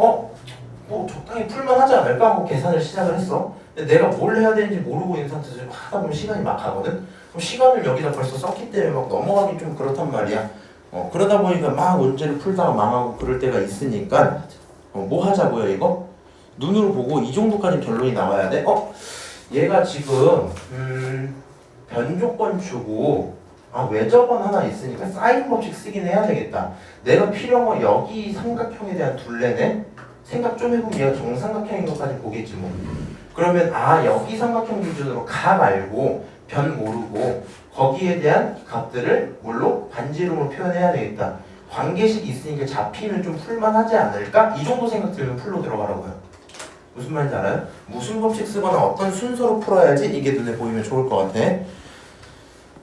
A: 뭐 적당히 풀만 하지 않을까 하고 계산을 시작을 했어. 근데 내가 뭘 해야 되는지 모르고 있는 상태에서 하다 보면 시간이 막 가거든. 그럼 시간을 여기다 벌써 썼기 때문에 막 넘어가기 좀 그렇단 말이야. 그러다 보니까 막 문제를 풀다가 망하고 그럴 때가 있으니까 뭐 하자고요 이거? 눈으로 보고 이 정도까지 결론이 나와야 돼? 얘가 지금 변조건 주고 외접원 하나 있으니까 사인 법칙 쓰긴 해야 되겠다. 내가 필요한 건 여기 삼각형에 대한 둘레네? 생각 좀 해보면 얘가 정삼각형인 것까지 보겠지 뭐. 그러면 여기 삼각형 기준으로 각 알고 변 모르고 거기에 대한 값들을 뭘로? 반지름으로 표현해야 되겠다. 관계식이 있으니까 잡히면 좀 풀만하지 않을까? 이 정도 생각 들면 풀로 들어가라고요. 무슨 말인지 알아요? 무슨 법칙 쓰거나 어떤 순서로 풀어야지 이게 눈에 보이면 좋을 것 같아.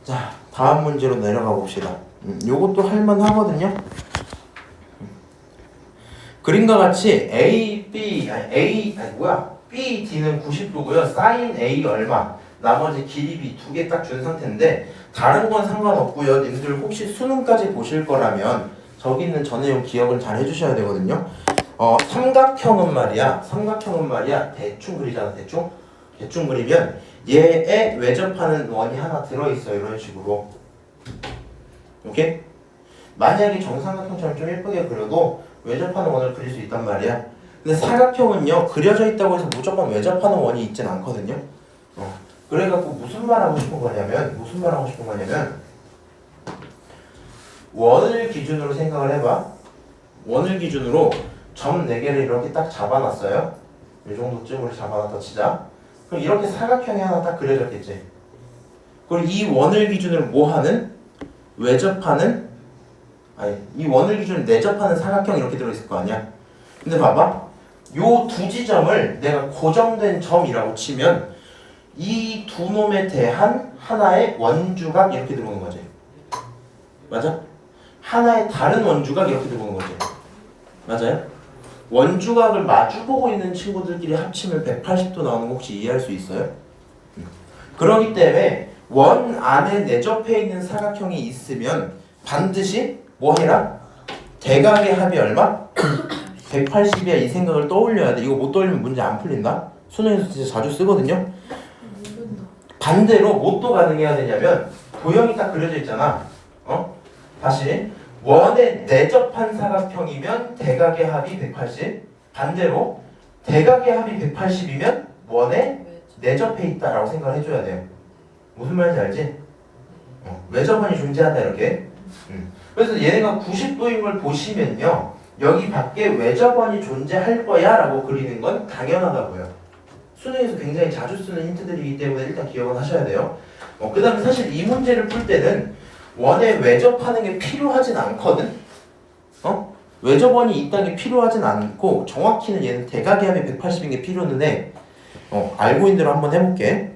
A: 자, 다음 문제로 내려가 봅시다. 요것도 할만하거든요. 그림과 같이 B, D는 90도고요. 사인 A 얼마? 나머지 길이 B 두 개 딱 준 상태인데 다른 건 상관없고요. 님들 혹시 수능까지 보실 거라면 저기 있는 저 내용 기억을 잘 해주셔야 되거든요. 삼각형은 말이야 대충 그리잖아. 대충 그리면 얘에 외접하는 원이 하나 들어있어요. 이런 식으로. 오케이? 만약에 정삼각형처럼 좀 예쁘게 그려도 외접하는 원을 그릴 수 있단 말이야. 근데 사각형은요 그려져 있다고 해서 무조건 외접하는 원이 있진 않거든요. 그래갖고 무슨 말 하고 싶은 거냐면 원을 기준으로 생각을 해봐. 원을 기준으로 점 4개를 이렇게 딱 잡아놨어요. 이 정도쯤으로 잡아놨다 치자. 그럼 이렇게 사각형이 하나 딱 그려졌겠지. 그리고 이 원을 기준으로 뭐 하는? 외접하는 아니 이 원을 기준으로 내접하는 사각형 이렇게 들어있을 거 아니야. 근데 봐봐, 요 두 지점을 내가 고정된 점이라고 치면 이 두 놈에 대한 하나의 원주각 이렇게 들어오는 거지. 맞아? 하나의 다른 원주각 이렇게 들어오는 거지. 맞아요? 원주각을 마주보고 있는 친구들끼리 합치면 180도 나오는 거 혹시 이해할 수 있어요? 그러기 때문에 원 안에 내접해 있는 사각형이 있으면 반드시 뭐 해라? 대각의 합이 얼마? 180이야 이 생각을 떠올려야 돼. 이거 못 떠올리면 문제 안 풀린다. 수능에서 진짜 자주 쓰거든요. 반대로 뭣도 가능해야 되냐면 도형이 딱 그려져 있잖아. 다시 원에 내접한 사각형이면 대각의 합이 180. 반대로 대각의 합이 180이면 원에 내접해 있다라고 생각을 해줘야 돼요. 무슨 말인지 알지? 외접원이 존재한다 이렇게. 그래서 얘네가 90도인 걸 보시면요, 여기 밖에 외접원이 존재할 거야 라고 그리는 건 당연하다고요. 수능에서 굉장히 자주 쓰는 힌트들이기 때문에 일단 기억은 하셔야 돼요. 그 다음에 사실 이 문제를 풀 때는 원에 외접하는 게 필요하진 않거든. 외접원이 있다는 게 필요하진 않고 정확히는 얘는 대각의 합이 180인 게 필요는 해. 알고 있는 대로 한번 해볼게.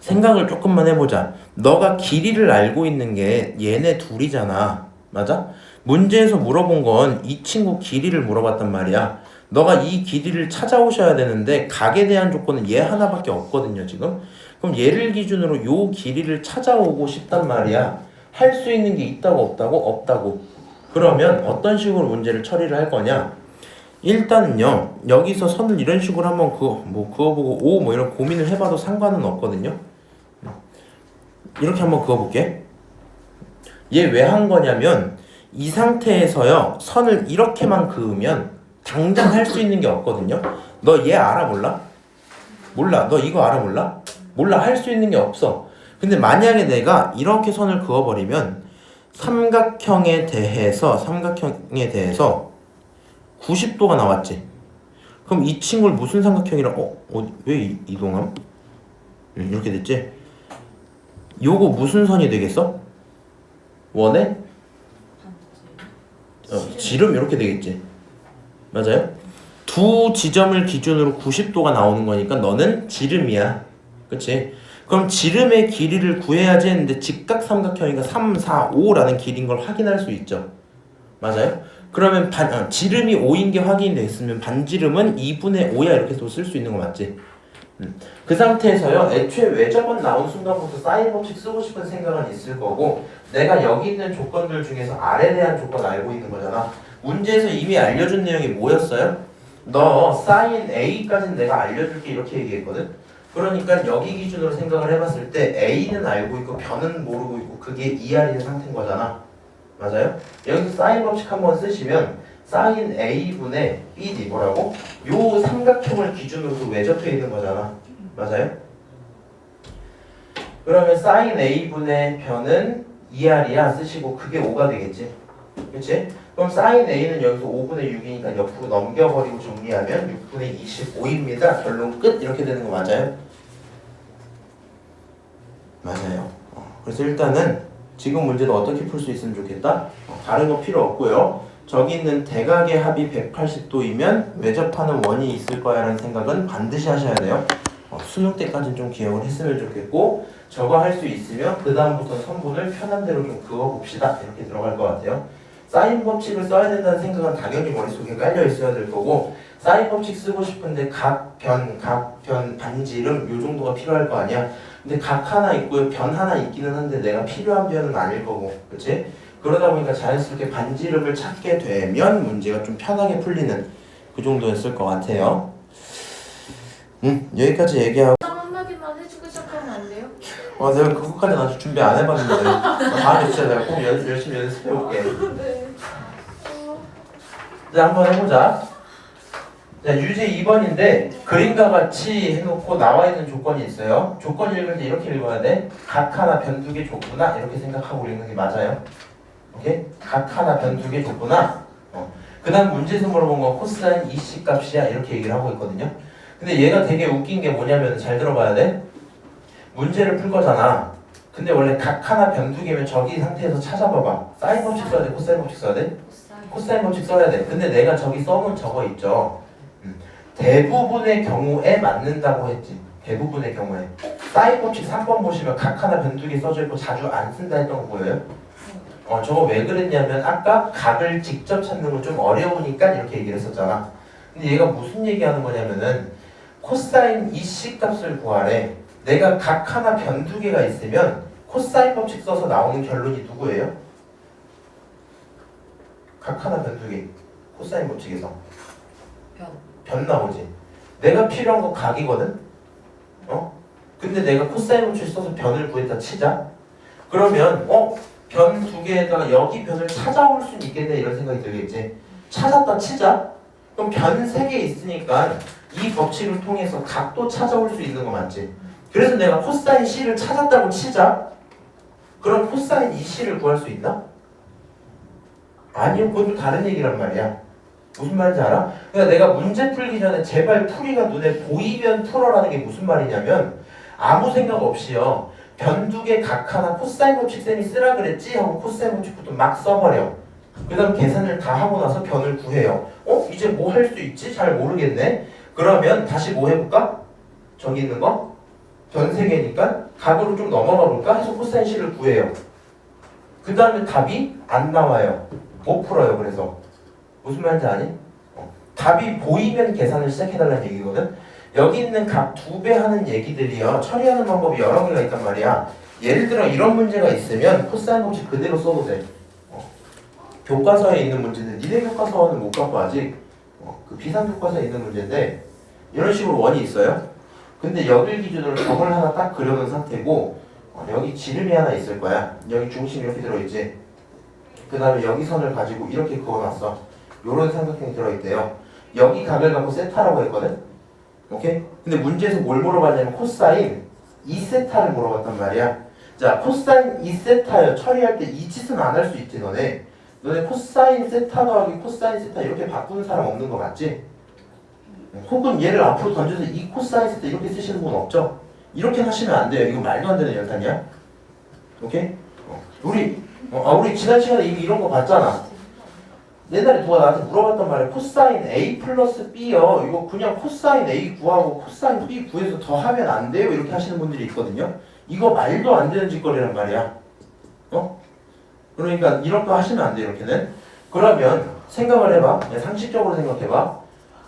A: 생각을 조금만 해보자. 너가 길이를 알고 있는 게 얘네 둘이잖아. 맞아? 문제에서 물어본 건 이 친구 길이를 물어봤단 말이야. 너가 이 길이를 찾아오셔야 되는데 각에 대한 조건은 얘 하나밖에 없거든요 지금. 그럼 얘를 기준으로 요 길이를 찾아오고 싶단 말이야. 할 수 있는 게 있다고 없다고? 없다고. 그러면 어떤 식으로 문제를 처리를 할 거냐? 일단은요, 여기서 선을 이런 식으로 한번 그어보고 오 뭐 이런 고민을 해봐도 상관은 없거든요. 이렇게 한번 그어볼게. 얘 왜 한 거냐면 이 상태에서요 선을 이렇게만 그으면 당장 할 수 있는 게 없거든요. 너 얘 알아 몰라? 몰라. 너 이거 알아 몰라? 몰라. 할 수 있는 게 없어. 근데 만약에 내가 이렇게 선을 그어버리면 삼각형에 대해서 90도가 나왔지. 그럼 이 친구를 무슨 삼각형이라 왜 이동함? 이렇게 됐지? 요거 무슨 선이 되겠어? 원의 지름 이렇게 되겠지. 맞아요? 두 지점을 기준으로 90도가 나오는 거니까 너는 지름이야. 그치? 그럼 지름의 길이를 구해야지 했는데 직각삼각형이니까 3, 4, 5라는 길이인 걸 확인할 수 있죠. 맞아요? 그러면 지름이 5인 게 확인됐으면 반지름은 2분의 5야 이렇게 또 쓸 수 있는 거 맞지? 그 상태에서요 애초에 외접원 나온 순간부터 사인 법칙 쓰고 싶은 생각은 있을 거고 내가 여기 있는 조건들 중에서 R에 대한 조건 알고 있는 거잖아. 문제에서 이미 알려준 내용이 뭐였어요? 너 사인 A까지는 내가 알려줄게 이렇게 얘기했거든. 그러니까 여기 기준으로 생각을 해봤을 때 A는 알고 있고 변은 모르고 있고 그게 2R인 상태인 거잖아. 맞아요? 여기서 사인 법칙 한번 쓰시면 사인 A분의 BD 뭐라고? 요 삼각형을 기준으로 외접해 있는 거잖아. 맞아요? 그러면 사인 A분의 변은 2R이야 쓰시고 그게 5가 되겠지. 그치? 그럼 사인 A는 여기서 5분의 6이니까 옆으로 넘겨버리고 정리하면 6분의 25입니다. 결론 끝! 이렇게 되는 거 맞아요? 맞아요. 그래서 일단은 지금 문제는 어떻게 풀 수 있으면 좋겠다? 다른 거 필요 없고요. 저기 있는 대각의 합이 180도이면 외접하는 원이 있을 거야 라는 생각은 반드시 하셔야 돼요. 수능 때까지는 좀 기억을 했으면 좋겠고 저거 할 수 있으면 그 다음부터는 선분을 편한 대로 좀 그어봅시다. 이렇게 들어갈 것 같아요. 사인 법칙을 써야 된다는 생각은 당연히 머릿속에 깔려 있어야 될 거고 사인 법칙 쓰고 싶은데 각, 변, 반지름 요 정도가 필요할 거 아니야. 근데 각 하나 있고요. 변 하나 있기는 한데 내가 필요한 변은 아닐 거고 그치? 그러다 보니까 자연스럽게 반지름을 찾게 되면 문제가 좀 편하게 풀리는 그 정도였을 것 같아요. 여기까지 얘기하고
B: 한마디만 해주고 시작하면 안 돼요?
A: 내가 그것까지는 아직 준비 안 해봤는데 다음에 진짜 내가 꼭 열심히 연습해볼게.
B: 네.
A: 자, 한번 해보자. 자, 유제 2번인데 그림과 같이 해놓고 나와 있는 조건이 있어요. 조건 읽을 때 이렇게 읽어야 돼. 각 하나 변 두 개 줬구나 이렇게 생각하고 읽는 게 맞아요. 오케이? 각 하나 변 두 개 줬구나. 그 다음 문제에서 물어본 건 코사인 2C 값이야 이렇게 얘기를 하고 있거든요. 근데 얘가 되게 웃긴 게 뭐냐면 잘 들어봐야 돼. 문제를 풀 거잖아. 근데 원래 각 하나 변두개면 저기 상태에서 찾아봐봐. 사인 법칙 써야 돼? 코사인 법칙 써야 돼? 코사인 법칙 써야 돼. 근데 내가 저기 써놓은 저거 있죠. 대부분의 경우에 맞는다고 했지. 대부분의 경우에. 사인 법칙 3번 보시면 각 하나 변두개 써져 있고 자주 안 쓴다 했던 거 보여요? 저거 왜 그랬냐면 아까 각을 직접 찾는 건 좀 어려우니까 이렇게 얘기를 했었잖아. 근데 얘가 무슨 얘기하는 거냐면은 코사인 이씨 값을 구하래. 내가 각 하나 변두개가 있으면 코사인 법칙 써서 나오는 결론이 누구예요? 각 하나 변두개. 코사인 법칙에서 변 나오지. 내가 필요한 건 각이거든? 근데 내가 코사인 법칙 써서 변을 구했다 치자. 그러면 변 두 개에다가 여기 변을 찾아올 수 있겠네 이런 생각이 들겠지. 찾았다 치자. 그럼 변 세 개 있으니까 이 법칙을 통해서 각도 찾아올 수 있는 거 맞지? 그래서 내가 코사인 C를 찾았다고 치자. 그럼 코사인 EC를 구할 수 있나? 아니요. 그건 또 다른 얘기란 말이야. 무슨 말인지 알아? 그러니까 내가 문제 풀기 전에 제발 풀이가 눈에 보이면 풀어라는 게 무슨 말이냐면 아무 생각 없이요. 변 두 개 각 하나 코사인 법칙 쌤이 쓰라 그랬지? 하고 코사인 법칙부터 막 써버려. 그 다음 계산을 다 하고 나서 변을 구해요. 이제 뭐 할 수 있지? 잘 모르겠네. 그러면 다시 뭐 해볼까? 저기 있는 거? 변 세 개니까 각으로 좀 넘어가 볼까? 해서 코사인 C를 구해요. 그 다음에 답이 안 나와요. 못 풀어요. 그래서 무슨 말인지 아니? 답이 보이면 계산을 시작해달라는 얘기거든. 여기 있는 각 2배 하는 얘기들이요. 처리하는 방법이 여러 개가 있단 말이야. 예를 들어 이런 문제가 있으면 코사인 법칙 그대로 써도 돼. 교과서에 있는 문제인데 니네 교과서는 못 갖고 아직 그 비상교과서에 있는 문제인데 이런 식으로 원이 있어요. 근데 여길 기준으로 점을 하나 딱 그려놓은 상태고 여기 지름이 하나 있을 거야. 여기 중심 이렇게 들어있지. 그 다음에 여기 선을 가지고 이렇게 그어놨어. 요런 삼각형이 들어있대요. 여기 각을 갖고 세타라고 했거든. 오케이? 근데 문제에서 뭘 물어봤냐면 코사인 2세타를 물어봤단 말이야. 자, 코사인 2세타요. 처리할 때 이 짓은 안 할 수 있지 너네 코사인 세타 더하기 코사인 세타 이렇게 바꾸는 사람 없는 거 맞지? 혹은 얘를 앞으로 던져서 이 코사인 세타 이렇게 쓰시는 분 없죠? 이렇게 하시면 안 돼요. 이거 말도 안 되는 연산이야. 오케이? 우리 지난 시간에 이미 이런 거 봤잖아. 옛날에 누가 나한테 물어봤단 말이야. 코사인 A 플러스 B요. 이거 그냥 코사인 A 구하고 코사인 B 구해서 더하면 안 돼요. 이렇게 하시는 분들이 있거든요. 이거 말도 안 되는 짓거리란 말이야. 그러니까 이런 거 하시면 안 돼. 이렇게는. 그러면 생각을 해봐. 그냥 상식적으로 생각해봐.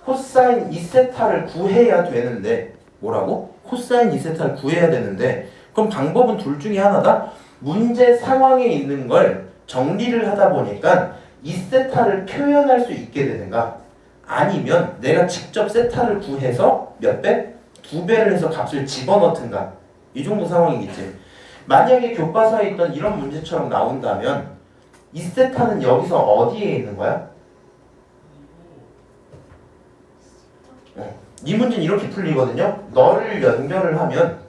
A: 코사인 2세타를 구해야 되는데 뭐라고? 코사인 2세타를 구해야 되는데 그럼 방법은 둘 중에 하나다. 문제 상황에 있는 걸 정리를 하다 보니까 2세타를 표현할 수 있게 되는가? 아니면 내가 직접 세타를 구해서 몇 배? 2배를 해서 값을 집어넣든가. 이 정도 상황이겠지. 만약에 교과서에 있던 이런 문제처럼 나온다면 2세타는 여기서 어디에 있는 거야? 이 문제는 이렇게 풀리거든요. 너를 연결을 하면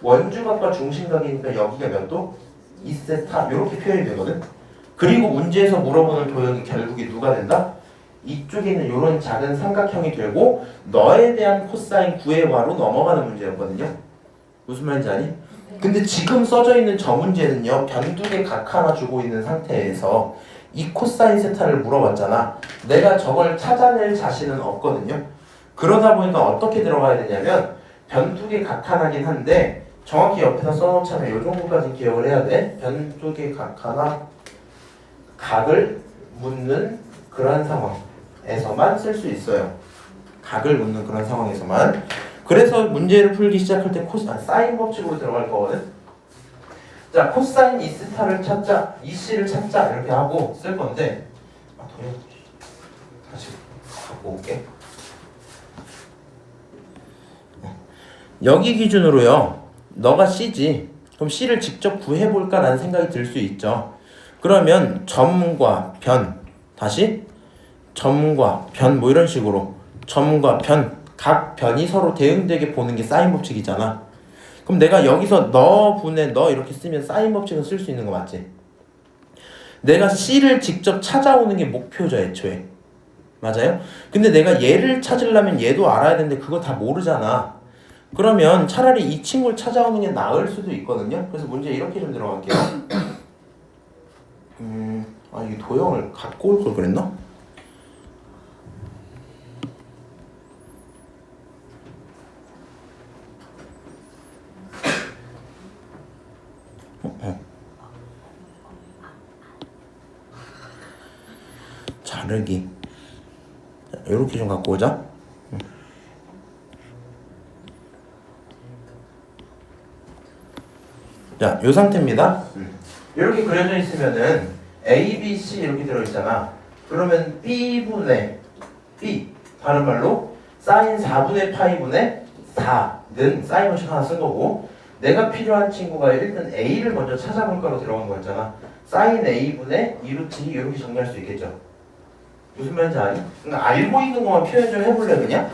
A: 원주각과 중심각이니까 여기가 몇 도? 2세타 이렇게 표현이 되거든. 그리고 문제에서 물어보는 도형이 결국에 누가 된다? 이쪽에 있는 이런 작은 삼각형이 되고 너에 대한 코사인 구해와로 넘어가는 문제였거든요. 무슨 말인지 아니? 근데 지금 써져 있는 저 문제는요. 변 두 개 각 하나 주고 있는 상태에서 이 코사인 세타를 물어봤잖아. 내가 저걸 찾아낼 자신은 없거든요. 그러다 보니까 어떻게 들어가야 되냐면 변 두 개 각 하나긴 한데 정확히 옆에다 써놓자면 이 정도까지 기억을 해야 돼. 변 두 개 각 하나 각을 묻는 그런 상황에서만 쓸 수 있어요. 각을 묻는 그런 상황에서만. 그래서 문제를 풀기 시작할 때 사인 법칙으로 들어갈 거거든. 자, 코사인 2세타를 찾자, 2c를 찾자 이렇게 하고 쓸 건데 도형 다시 갖고 올게. 여기 기준으로요. 너가 C지. 그럼 C를 직접 구해볼까 라는 생각이 들 수 있죠. 그러면 점과 변, 다시 점과 변 뭐 이런 식으로 점과 변, 각 변이 서로 대응되게 보는 게 사인 법칙이잖아. 그럼 내가 여기서 너 분의 너 이렇게 쓰면 사인 법칙은 쓸 수 있는 거 맞지? 내가 C를 직접 찾아오는 게 목표죠 애초에. 맞아요? 근데 내가 얘를 찾으려면 얘도 알아야 되는데 그거 다 모르잖아. 그러면 차라리 이 친구를 찾아오는 게 나을 수도 있거든요. 그래서 문제 이렇게 좀 들어갈게요. 이게 도형을 갖고 올 걸 그랬나? 자르기. 이렇게 좀 갖고 오자. 자, 요 상태입니다. 이렇게 그려져 있으면은 A, B, C 이렇게 들어있잖아. 그러면 B분의 B, 다른 말로 사인 4분의 파이분의 4는 사인 법칙 하나 쓴 거고, 내가 필요한 친구가 일단 A를 먼저 찾아볼 거로 들어간 거였잖아. 사인 A분의 2루트 2 이렇게 정리할 수 있겠죠. 무슨 말인지 아니? 그러니까 알고 있는 것만 표현 좀 해볼래 그냥?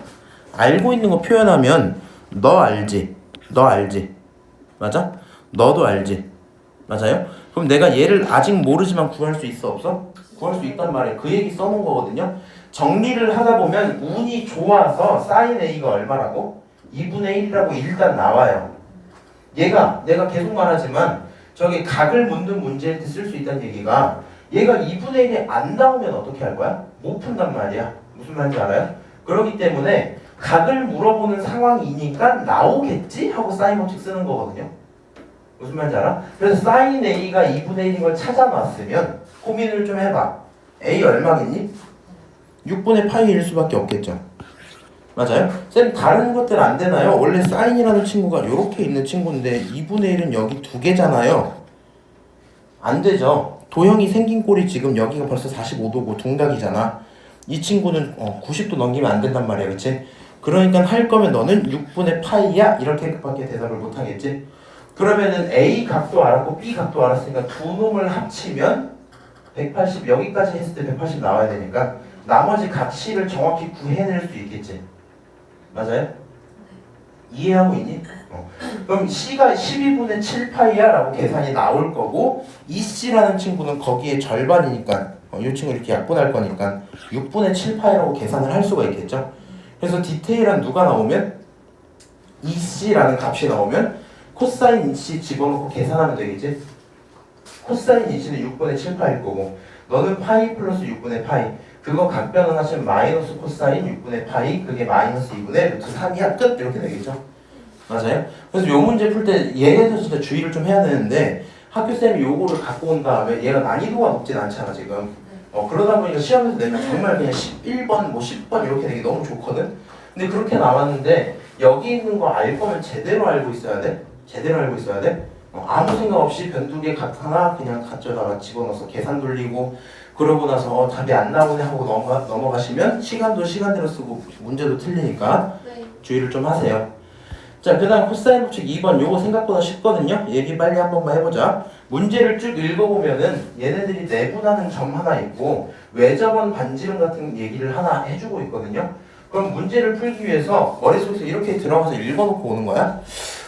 A: 알고 있는 거 표현하면 너 알지? 너 알지? 맞아? 너도 알지? 맞아요? 그럼 내가 얘를 아직 모르지만 구할 수 있어 없어? 구할 수 있단 말이에요. 그 얘기 써놓은 거거든요. 정리를 하다 보면 운이 좋아서 사인 A가 얼마라고? 2분의 1이라고 일단 나와요. 얘가 내가 계속 말하지만 저기 각을 묻는 문제일 때 쓸 수 있다는 얘기가, 얘가 2분의 1이 안 나오면 어떻게 할 거야? 못 푼단 말이야. 무슨 말인지 알아요? 그렇기 때문에 각을 물어보는 상황이니까 나오겠지? 하고 사인 법칙 쓰는 거거든요. 무슨 말인지 알아? 그래서 사인 A가 2분의 1인 걸 찾아놨으면 고민을 좀 해봐. A 얼마겠니? 6분의 파이일 수밖에 없겠죠. 맞아요? 쌤 다른 것들 안 되나요? 원래 사인이라는 친구가 이렇게 있는 친구인데 2분의 1은 여기 두 개잖아요. 안 되죠. 도형이 생긴 꼴이 지금 여기가 벌써 45도고 둥각이잖아. 이 친구는 90도 넘기면 안 된단 말이야. 그치? 그러니까 할 거면 너는 6분의 파이야? 이렇게밖에 대답을 못 하겠지? 그러면은 A 각도 알았고 B 각도 알았으니까 두 놈을 합치면 180, 여기까지 했을 때 180 나와야 되니까 나머지 값C를 정확히 구해낼 수 있겠지. 맞아요? 이해하고 있니? 그럼 C가 12분의 7파이야 라고 계산이 나올 거고, 이 C라는 친구는 거기에 절반이니까 이 친구 이렇게 약분할 거니까 6분의 7파이라고 계산을 할 수가 있겠죠. 그래서 디테일한 누가 나오면, 이 C라는 값이 나오면 코사인 이치 집어넣고 계산하면 되겠지. 코사인 이치는 6분의 7파일 거고, 너는 파이 플러스 6분의 파이, 그거 각변을 하시면 마이너스 코사인 6분의 파이, 그게 마이너스 2분의 루트 3이야. 끝! 이렇게 되겠죠. 맞아요? 그래서 요 문제 풀 때 얘에서 진짜 주의를 좀 해야 되는데, 학교쌤이 요거를 갖고 온 다음에 얘가 난이도가 높진 않잖아 지금. 그러다 보니까 시험에서 내면 정말 그냥 11번 뭐 10번 이렇게 되기 너무 좋거든. 근데 그렇게 나왔는데 여기 있는 거 알 거면 제대로 알고 있어야 돼. 제대로 알고 있어야 돼. 아무 생각 없이 변두개 각 하나 그냥 가져다가 집어넣어서 계산 돌리고, 그러고 나서 답이 안 나오네 하고 넘어가시면 시간도 시간대로 쓰고 문제도 틀리니까
C: 네.
A: 주의를 좀 하세요. 자, 그 다음 코사인 법칙 2번. 요거 생각보다 쉽거든요. 얘기 빨리 한 번만 해보자. 문제를 쭉 읽어보면은 얘네들이 내분하는 점 하나 있고 외접원 반지름 같은 얘기를 하나 해주고 있거든요. 그럼 문제를 풀기 위해서 머릿속에서 이렇게 들어가서 읽어놓고 오는 거야.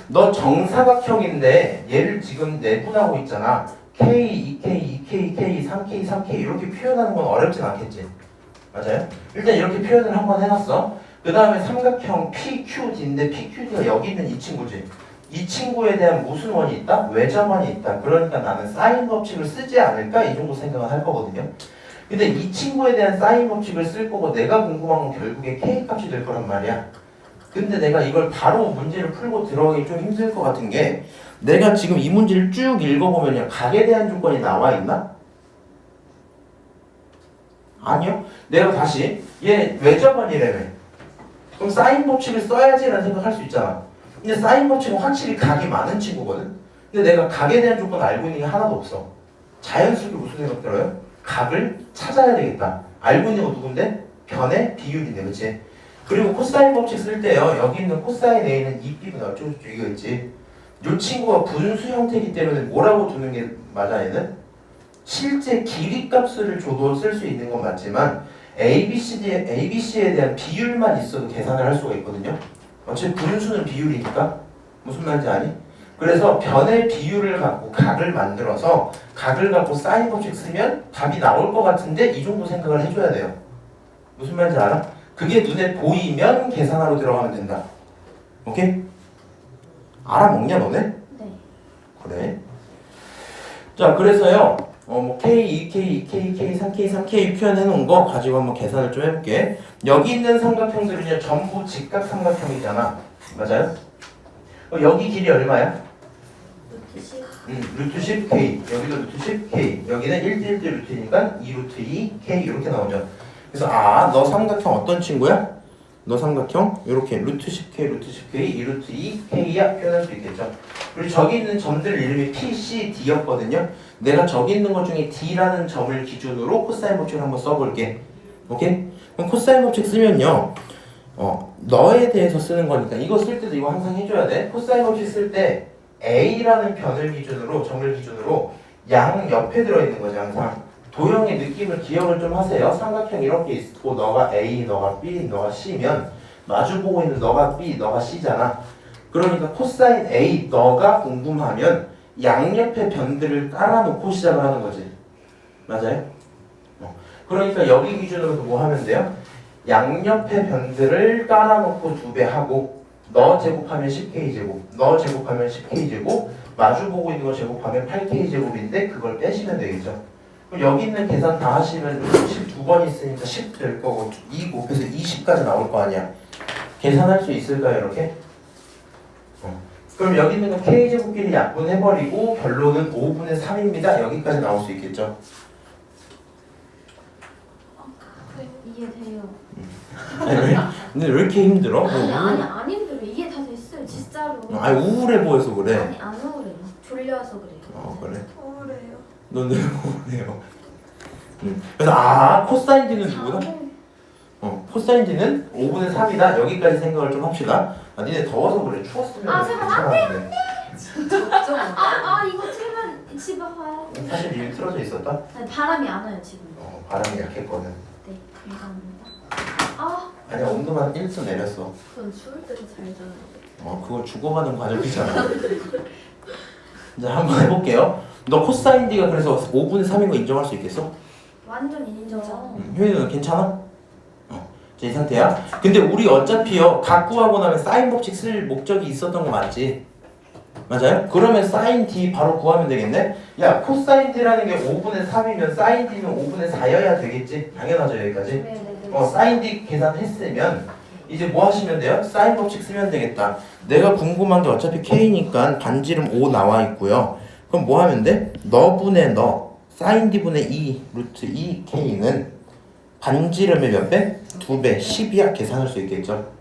A: 너 정사각형인데 얘를 지금 내분하고 있잖아. K, 2K, 2K, K, 3K, 3K 이렇게 표현하는 건 어렵진 않겠지. 맞아요? 일단 이렇게 표현을 한번 해놨어. 그 다음에 삼각형 PQD인데 PQD가 여기 있는 이 친구지. 이 친구에 대한 무슨 원이 있다? 외접원이 있다. 그러니까 나는 사인 법칙을 쓰지 않을까? 이 정도 생각을 할 거거든요. 근데 이 친구에 대한 사인 법칙을 쓸 거고 내가 궁금한 건 결국에 K 값이 될 거란 말이야. 근데 내가 이걸 바로 문제를 풀고 들어가기 좀 힘들 것 같은 게, 내가 지금 이 문제를 쭉 읽어보면요, 각에 대한 조건이 나와 있나? 아니요. 내가 다시 얘 외접원이라며. 그럼 사인 법칙을 써야지라는 생각할 수 있잖아. 근데 사인 법칙은 확실히 각이 많은 친구거든. 근데 내가 각에 대한 조건 알고 있는 게 하나도 없어. 자연스럽게 무슨 생각 들어요? 각을 찾아야 되겠다. 알고 있는 거 누군데? 변의 비율인데, 그치? 그리고 코사인 법칙 쓸 때요, 여기 있는 코사인 A는 2B보다 어쩌고 이거 있지. 이 친구가 분수 형태이기 때문에 뭐라고 두는 게 맞아, 얘는? 실제 길이 값을 줘도 쓸 수 있는 건 맞지만 ABC에 대한 비율만 있어도 계산을 할 수가 있거든요. 어차피 분수는 비율이니까. 무슨 말인지 아니? 그래서 변의 비율을 갖고 각을 만들어서 각을 갖고 사인 법칙 쓰면 답이 나올 것 같은데 이 정도 생각을 해줘야 돼요. 무슨 말인지 알아? 그게 눈에 보이면 계산하러 들어가면 된다. 오케이? 알아먹냐 너네?
B: 네.
A: 그래. 자, 그래서요. 뭐 K, 2K, 2K, K, 3K, 3K 표현해 놓은 거 가지고 한번 계산을 좀 해볼게. 여기 있는 삼각형들은요 전부 직각 삼각형이잖아. 맞아요? 여기 길이 얼마야? 루트 10K. 여기도 루트 10K. 여기는 1대1대 루트니까 2루트 2K 이렇게 나오죠. 그래서 너 삼각형 어떤 친구야? 너 삼각형 이렇게 루트 10K, 루트 10K, 2루트 2K야 표현할 수 있겠죠. 그리고 저기 있는 점들 이름이 P, C, D였거든요. 내가 저기 있는 것 중에 D라는 점을 기준으로 코사인 법칙을 한번 써볼게. 오케이? 그럼 코사인 법칙 쓰면요. 너에 대해서 쓰는 거니까 이거 쓸 때도 이거 항상 해줘야 돼. 코사인 법칙 쓸 때 A라는 변을 기준으로, 점을 기준으로 양 옆에 들어있는 거죠, 항상. 도형의 느낌을 기억을 좀 하세요. 삼각형 이렇게 있고 너가 A, 너가 B, 너가 C면 마주보고 있는 너가 B, 너가 C잖아. 그러니까 코사인 A, 너가 궁금하면 양옆의 변들을 깔아놓고 시작을 하는 거지. 맞아요? 그러니까 여기 기준으로 뭐 하면 돼요? 양옆의 변들을 깔아놓고 2배 하고 너 제곱하면 10K 제곱, 너 제곱하면 10K 제곱, 마주보고 있는 거 제곱하면 8K 제곱인데 그걸 빼시면 되겠죠. 그럼 여기 있는 계산 다 하시면 12번 있으니까 10 될 거고 2 곱해서 20까지 나올 거 아니야. 계산할 수 있을까요, 이렇게? 그럼 여기 있는 거 K제곱끼리 약분해버리고 결론은 5분의 3입니다. 여기까지 나올 수 있겠죠?
B: 이해돼요.
A: 근데 왜 이렇게 힘들어?
B: 안 힘들어. 이해 다 됐어요. 진짜로.
A: 아니 우울해 보여서 그래.
B: 아니 안 우울해요. 졸려서 그래요.
A: 그래?
C: 우울해요.
A: 넌 왜 우울해요? 그래서 코사인 D는 누구다? 코사인 D는 5분의 3이다. 여기까지 생각을 좀 합시다. 니네 더워서 그래. 추웠으면
B: 제발
A: 괜찮았는데.
B: 이거 틀면 집에 가요.
A: 사실 이미 틀어져 있었다?
B: 아니, 바람이 안 와요 지금.
A: 바람이 약했거든.
B: 네, 감사합니다.
A: 아니야, 온도만 1도 내렸어.
C: 그건 추울 때도 잘 자요.
A: 그걸 주고받은 과정이잖아. 이제 한번 해볼게요. 너 코사인 D가 그래서 5분의 3인 거 인정할 수 있겠어?
B: 완전 인정.
A: 효인이는 괜찮아? 자, 이 상태야. 근데 우리 어차피요 각 구하고 나면 사인 법칙 쓸 목적이 있었던 거 맞지? 맞아요? 그러면 사인 D 바로 구하면 되겠네? 야, 코사인 D라는 게 5분의 3이면 사인 D는 5분의 4여야 되겠지? 당연하죠, 여기까지.
B: 네네네.
A: 사인 D 계산했으면 이제 뭐 하시면 돼요? 사인 법칙 쓰면 되겠다. 내가 궁금한 게 어차피 K니까 반지름 5 나와 있고요. 그럼 뭐 하면 돼? 너분의 너 사인 D분의 2 루트 2K는 반지름의 몇 배? 2배 10이야 계산할 수 있겠죠?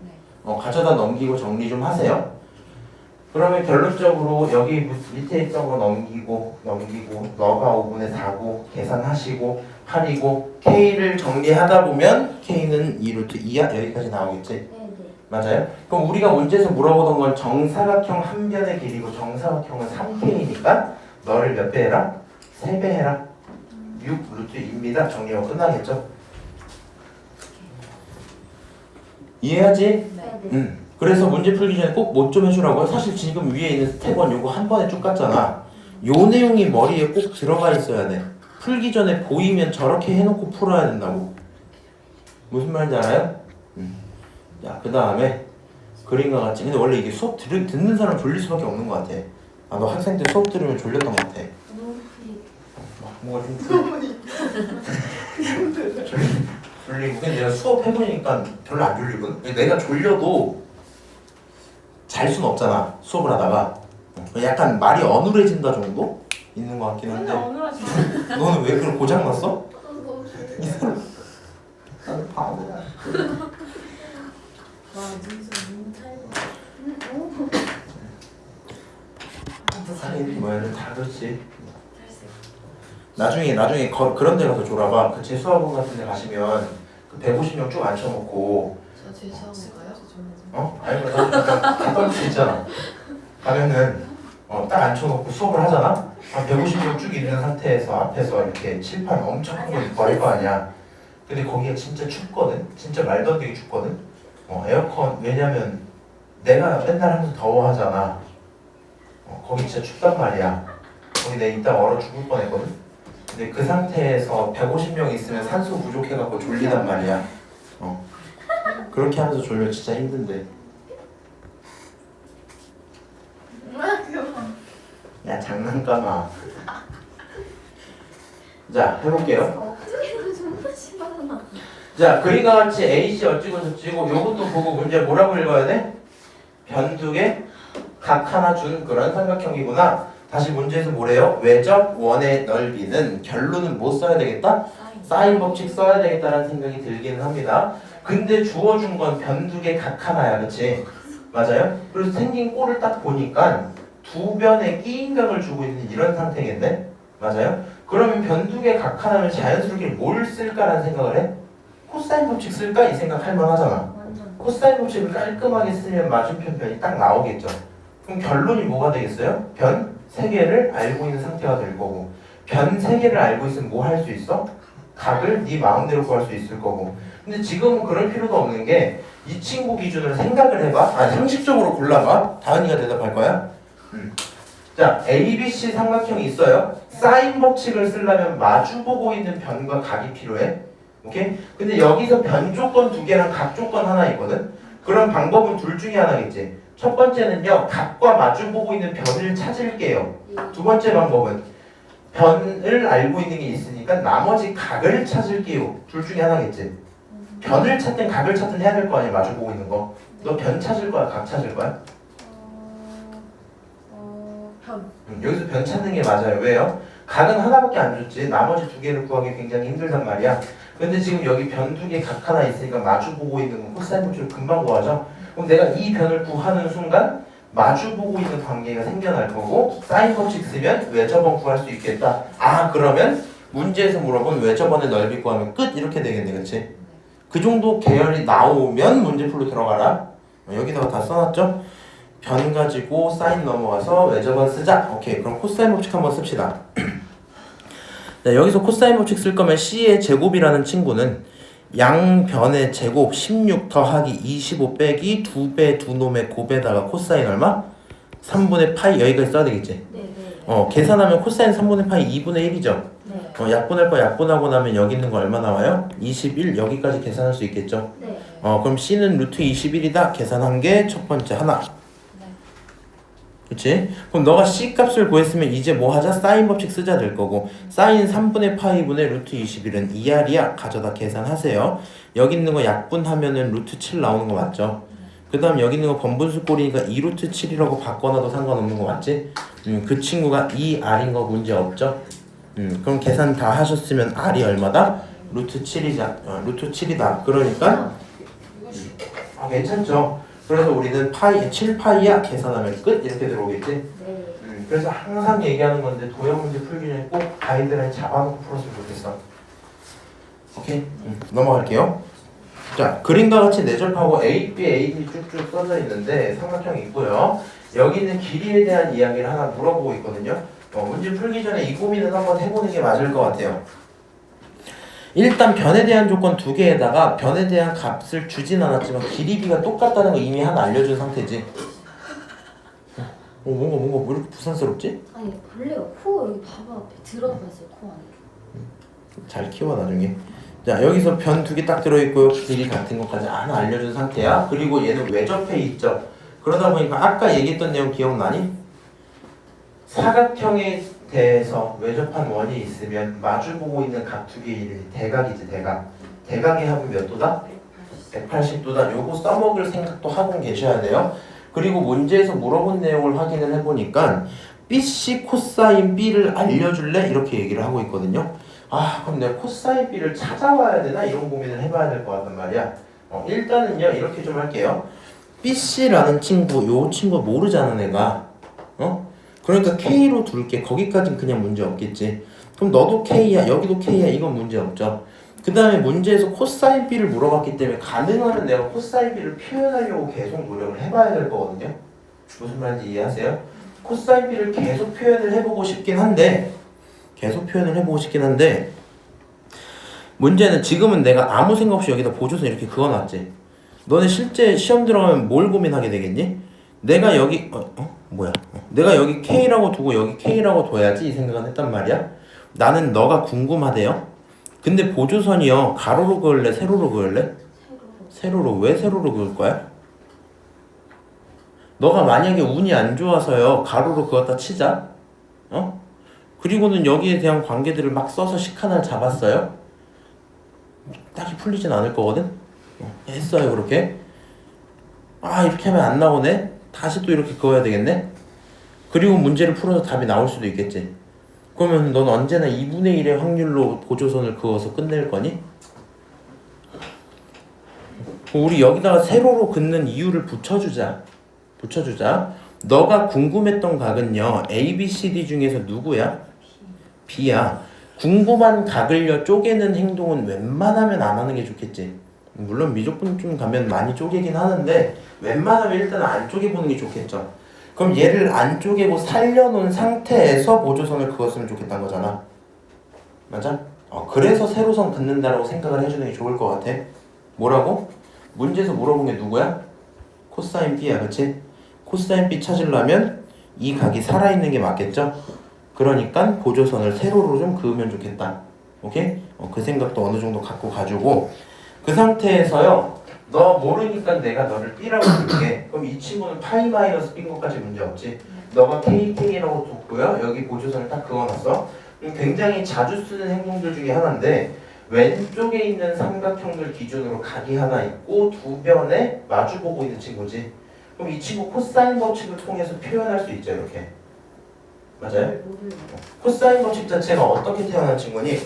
A: 가져다 넘기고 정리 좀 하세요. 그러면 결론적으로 여기 밑에 있던 거 넘기고 너가 5분의 4고 계산하시고 8이고 K를 정리하다 보면 K는 2루트 2야 여기까지 나오겠지?
B: 네네.
A: 맞아요? 그럼 우리가 문제에서 물어보던 건 정사각형 한 변의 길이고 정사각형은 3K니까 너를 몇 배 해라? 3배 해라. 6루트 2입니다. 정리하고 끝나겠죠? 이해하지?
B: 네네.
A: 그래서 문제 풀기 전에 꼭 뭐 좀 해주라고요? 사실 지금 위에 있는 스텝 1 요거 한 번에 쭉 갔잖아. 요 내용이 머리에 꼭 들어가 있어야 돼. 풀기 전에 보이면 저렇게 해놓고 풀어야 된다고. 무슨 말인지 알아요? 자, 그 다음에 그림과 같이. 근데 원래 이게 수업 듣는 사람 졸릴 수밖에 없는 것 같아. 너 학생 때 수업 들으면 졸렸던 것 같아. 뭔가 좀 졸리고. 근데 내가 수업 해보니까 별로 안 졸리거든. 내가 졸려도 잘 수는 없잖아, 수업을 하다가. 약간 말이 어눌해진다 정도? 있는 것 같긴 한데. 너는 왜 그걸 고장났어? 나는 바보야.
C: 와 진짜 눈 차이가.
A: 사람이 뭐야, 다 그렇지.
C: 탈색.
A: 나중에 그런 데 가서 졸아봐. 그 재수학원 같은 데 가시면 그 150명 쭉 앉혀놓고.
C: 저 죄송한가요?
A: 아니 다 떨릴 수 있잖아. 가면은 딱 앉혀놓고 수업을 하잖아. 한 150명 쭉 있는 상태에서 앞에서 이렇게 칠판 엄청 큰 거 입고 할 거 아니야. 근데 거기가 진짜 춥거든. 진짜 말도 안 되게 춥거든. 에어컨, 왜냐면 내가 맨날 항상 더워하잖아. 거기 진짜 춥단 말이야. 거기 내가 이따 얼어 죽을 뻔했거든. 근데 그 상태에서 150명 있으면 산소 부족해갖고 졸리단 말이야. 그렇게 하면서 졸면 진짜 힘든데. 야 장난감아. 자 해볼게요.
B: 엎드리는 존나 심하잖아.
A: 자 그림과 같이 AC 어찌고 저찌고 요것도 보고 문제 뭐라고 읽어야 돼? 변두개 각 하나 준 그런 삼각형이구나. 다시 문제에서 뭐래요? 외접 원의 넓이는 결론은 뭐 써야 되겠다? 사인 법칙 써야 되겠다라는 생각이 들기는 합니다. 근데 주어준 건 변두개 각 하나야, 그치? 맞아요? 그래서 생긴 꼴을 딱 보니까 두 변에 끼인각을 주고 있는 이런 상태인데, 맞아요? 그러면 변두개 각 하나면 자연스럽게 뭘 쓸까라는 생각을 해? 코사인 법칙 쓸까? 이 생각 할 만하잖아.
B: 완전.
A: 코사인 법칙을 깔끔하게 쓰면 맞은편 변이 딱 나오겠죠. 그럼 결론이 뭐가 되겠어요? 변 3개를 알고 있는 상태가 될 거고, 변 3개를 알고 있으면 뭐 할 수 있어? 각을 네 마음대로 구할 수 있을 거고. 근데 지금은 그럴 필요도 없는 게 이 친구 기준으로 생각을 해봐. 아니 상식적으로 골라봐. 다은이가 대답할 거야. 자, ABC 삼각형이 있어요. 사인 법칙을 쓰려면 마주보고 있는 변과 각이 필요해. 오케이? 근데 여기서 변 조건 2개랑 각 조건 하나 있거든. 그럼 방법은 둘 중에 하나겠지. 첫 번째는요, 각과 마주보고 있는 변을 찾을게요. 두 번째 방법은 변을 알고 있는 게 있으니까 나머지 각을 찾을게요. 둘 중에 하나겠지. 변을 찾든 각을 찾든 해야 될 거 아니야, 마주보고 있는 거. 너 변 찾을 거야, 각 찾을 거야?
C: 현.
A: 여기서 변 찾는 게 맞아요. 왜요? 각은 하나밖에 안 줬지. 나머지 2개를 구하기 굉장히 힘들단 말이야. 근데 지금 여기 변 2개 각 하나 있으니까 마주보고 있는 건 코사인 법칙을 금방 구하죠. 그럼 내가 이 변을 구하는 순간 마주보고 있는 관계가 생겨날 거고, 사인 법칙 쓰면 외접원 구할 수 있겠다. 아, 그러면 문제에서 물어본 외접원의 넓이 구하면 끝. 이렇게 되겠네, 그치? 그 정도 계열이 나오면 문제풀로 들어가라. 여기다가 다 써놨죠? 변 가지고 사인 넘어가서 외접원 쓰자. 오케이, 그럼 코사인 법칙 한번 씁시다. 네, 여기서 코사인 법칙 쓸 거면 C의 제곱이라는 친구는 양변의 제곱 16 더하기 25 빼기 2배 두 놈의 곱에다가 코사인 얼마? 3분의 파이. 여기까지 써야 되겠지?
B: 네네.
A: 계산하면 코사인 3분의 파이 2분의 1이죠?
B: 네.
A: 약분할 거 약분하고 나면 여기 있는 거 얼마 나와요? 21. 여기까지 계산할 수 있겠죠?
B: 네.
A: 그럼 C는 루트 21이다. 계산한 게 첫 번째 하나. 그치? 그럼 너가 C 값을 구했으면 이제 뭐 하자? 사인 법칙 쓰자 될 거고, 사인 3분의 파이분의 루트 21은 2R이야. 가져다 계산하세요. 여기 있는 거 약분하면은 루트 7 나오는 거 맞죠? 그 다음 여기 있는 거 번분수 꼴이니까 2루트 7이라고 바꿔놔도 상관없는 거 맞지? 그 친구가 2R인 거 문제 없죠? 그럼 계산 다 하셨으면 R이 얼마다? 루트 7이자, 루트 7이다. 그러니까 괜찮죠? 그래서 우리는 파이 7파이야 계산하면 끝 이렇게 들어오겠지.
B: 네.
A: 그래서 항상 얘기하는 건데 도형 문제 풀기 전에 꼭 가이드라인 잡아놓고 풀었으면 좋겠어. 오케이. 넘어갈게요. 자, 그림과 같이 내접하고 AB, AD 쭉쭉 써져 있는데 삼각형이 있고요. 여기 있는 길이에 대한 이야기를 하나 물어보고 있거든요. 문제 풀기 전에 이 고민은 한번 해보는 게 맞을 것 같아요. 일단 변에 대한 조건 2개에다가 변에 대한 값을 주진 않았지만 길이비가 똑같다는 거 이미 하나 알려준 상태지. 뭔가 왜 이렇게 부산스럽지?
B: 아니 벌레가 코 여기 봐봐 앞에 들어갔어요 코 안에.
A: 잘 키워 나중에. 자, 여기서 변 2개 딱 들어있고요. 길이 같은 것까지 하나 알려준 상태야. 그리고 얘는 외접해 있죠. 그러다 보니까 아까 얘기했던 내용 기억나니? 사각형에 대해서 외접한 원이 있으면 마주보고 있는 각 2개의 이름이 대각이지. 대각의 합은 몇 도다? 180도다. 요거 써먹을 생각도 하고 계셔야 돼요. 그리고 문제에서 물어본 내용을 확인을 해보니까 BC 코사인 B를 알려줄래? 이렇게 얘기를 하고 있거든요. 그럼 내가 코사인 B를 찾아와야 되나? 이런 고민을 해봐야 될 것 같단 말이야. 일단은요 이렇게 좀 할게요. BC라는 친구, 요 친구 모르잖아 내가. 그러니까 K로 둘게. 거기까지는 그냥 문제 없겠지. 그럼 너도 K야, 여기도 K야. 이건 문제 없죠. 그 다음에 문제에서 코사인 B를 물어봤기 때문에 가능하면 내가 코사인 B를 표현하려고 계속 노력을 해봐야 될 거거든요. 무슨 말인지 이해하세요? 코사인 B를 계속 표현을 해보고 싶긴 한데 문제는 지금은 내가 아무 생각 없이 여기다 보조선 이렇게 그어놨지. 너네 실제 시험 들어가면 뭘 고민하게 되겠니? 내가 여기 내가 여기 K라고 두고 여기 K라고 둬야지 이 생각은 했단 말이야. 나는 너가 궁금하대요. 근데 보조선이요 가로로 그을래 세로로 그을래? 세로로. 왜 세로로 그을 거야? 너가 만약에 운이 안 좋아서요 가로로 그었다 치자. 그리고는 여기에 대한 관계들을 막 써서 식 하나를 잡았어요. 딱히 풀리진 않을 거거든. 했어요 그렇게. 이렇게 하면 안 나오네. 다시 또 이렇게 그어야 되겠네. 그리고 문제를 풀어서 답이 나올 수도 있겠지. 그러면 넌 언제나 2분의 1의 확률로 보조선을 그어서 끝낼 거니? 우리 여기다가 세로로 긋는 이유를 붙여주자. 너가 궁금했던 각은요, A, B, C, D 중에서 누구야? B야. 궁금한 각을요 쪼개는 행동은 웬만하면 안 하는 게 좋겠지. 물론 미적분좀 가면 많이 쪼개긴 하는데 웬만하면 일단은 안 쪼개보는 게 좋겠죠. 그럼 얘를 안 쪼개고 살려놓은 상태에서 보조선을 그었으면 좋겠다는 거잖아. 맞아? 그래서 세로선 긋는다라고 생각을 해주는 게 좋을 것 같아. 뭐라고? 문제에서 물어본 게 누구야? 코사인 B야, 그치? 코사인 B 찾으려면 이 각이 살아있는 게 맞겠죠? 그러니까 보조선을 세로로 좀 그으면 좋겠다. 오케이? 그 생각도 어느 정도 갖고 가지고 그 상태에서요, 너 모르니까 내가 너를 B라고 부를게. 그럼 이 친구는 파이 마이너스 B인 것까지 문제 없지? 너가 KK라고 뒀고요, 여기 보조선을 딱 그어놨어. 굉장히 자주 쓰는 행동들 중에 하나인데 왼쪽에 있는 삼각형들 기준으로 각이 하나 있고 두 변에 마주보고 있는 친구지. 그럼 이 친구 코사인 법칙을 통해서 표현할 수 있죠, 이렇게. 맞아요? 코사인 법칙 자체가 어떻게 태어난 친구니?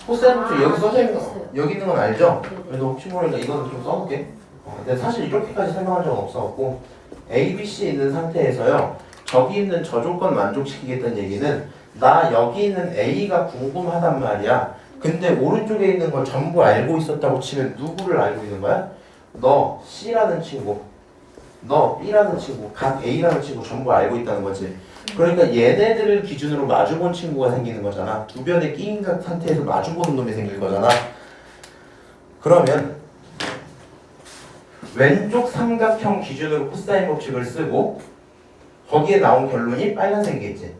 A: 코사인 법칙 여기 써져 있는 거, 여기 있는 건 알죠? 그래도 혹시 모르니까 이거는 좀 써볼게. 근데 사실 이렇게까지 설명한 적은 없어갖고 A, B, C에 있는 상태에서요, 저기 있는 저 조건 만족시키겠다는 얘기는 나 여기 있는 A가 궁금하단 말이야. 근데 오른쪽에 있는 걸 전부 알고 있었다고 치면 누구를 알고 있는 거야? 너 C라는 친구, 너 B라는 친구, 각 A라는 친구 전부 알고 있다는 거지. 그러니까 얘네들을 기준으로 마주본 친구가 생기는 거잖아. 두 변에 끼인 상태에서 마주보는 놈이 생길 거잖아. 그러면 왼쪽 삼각형 기준으로 코사인 법칙을 쓰고 거기에 나온 결론이 빨간색이겠지.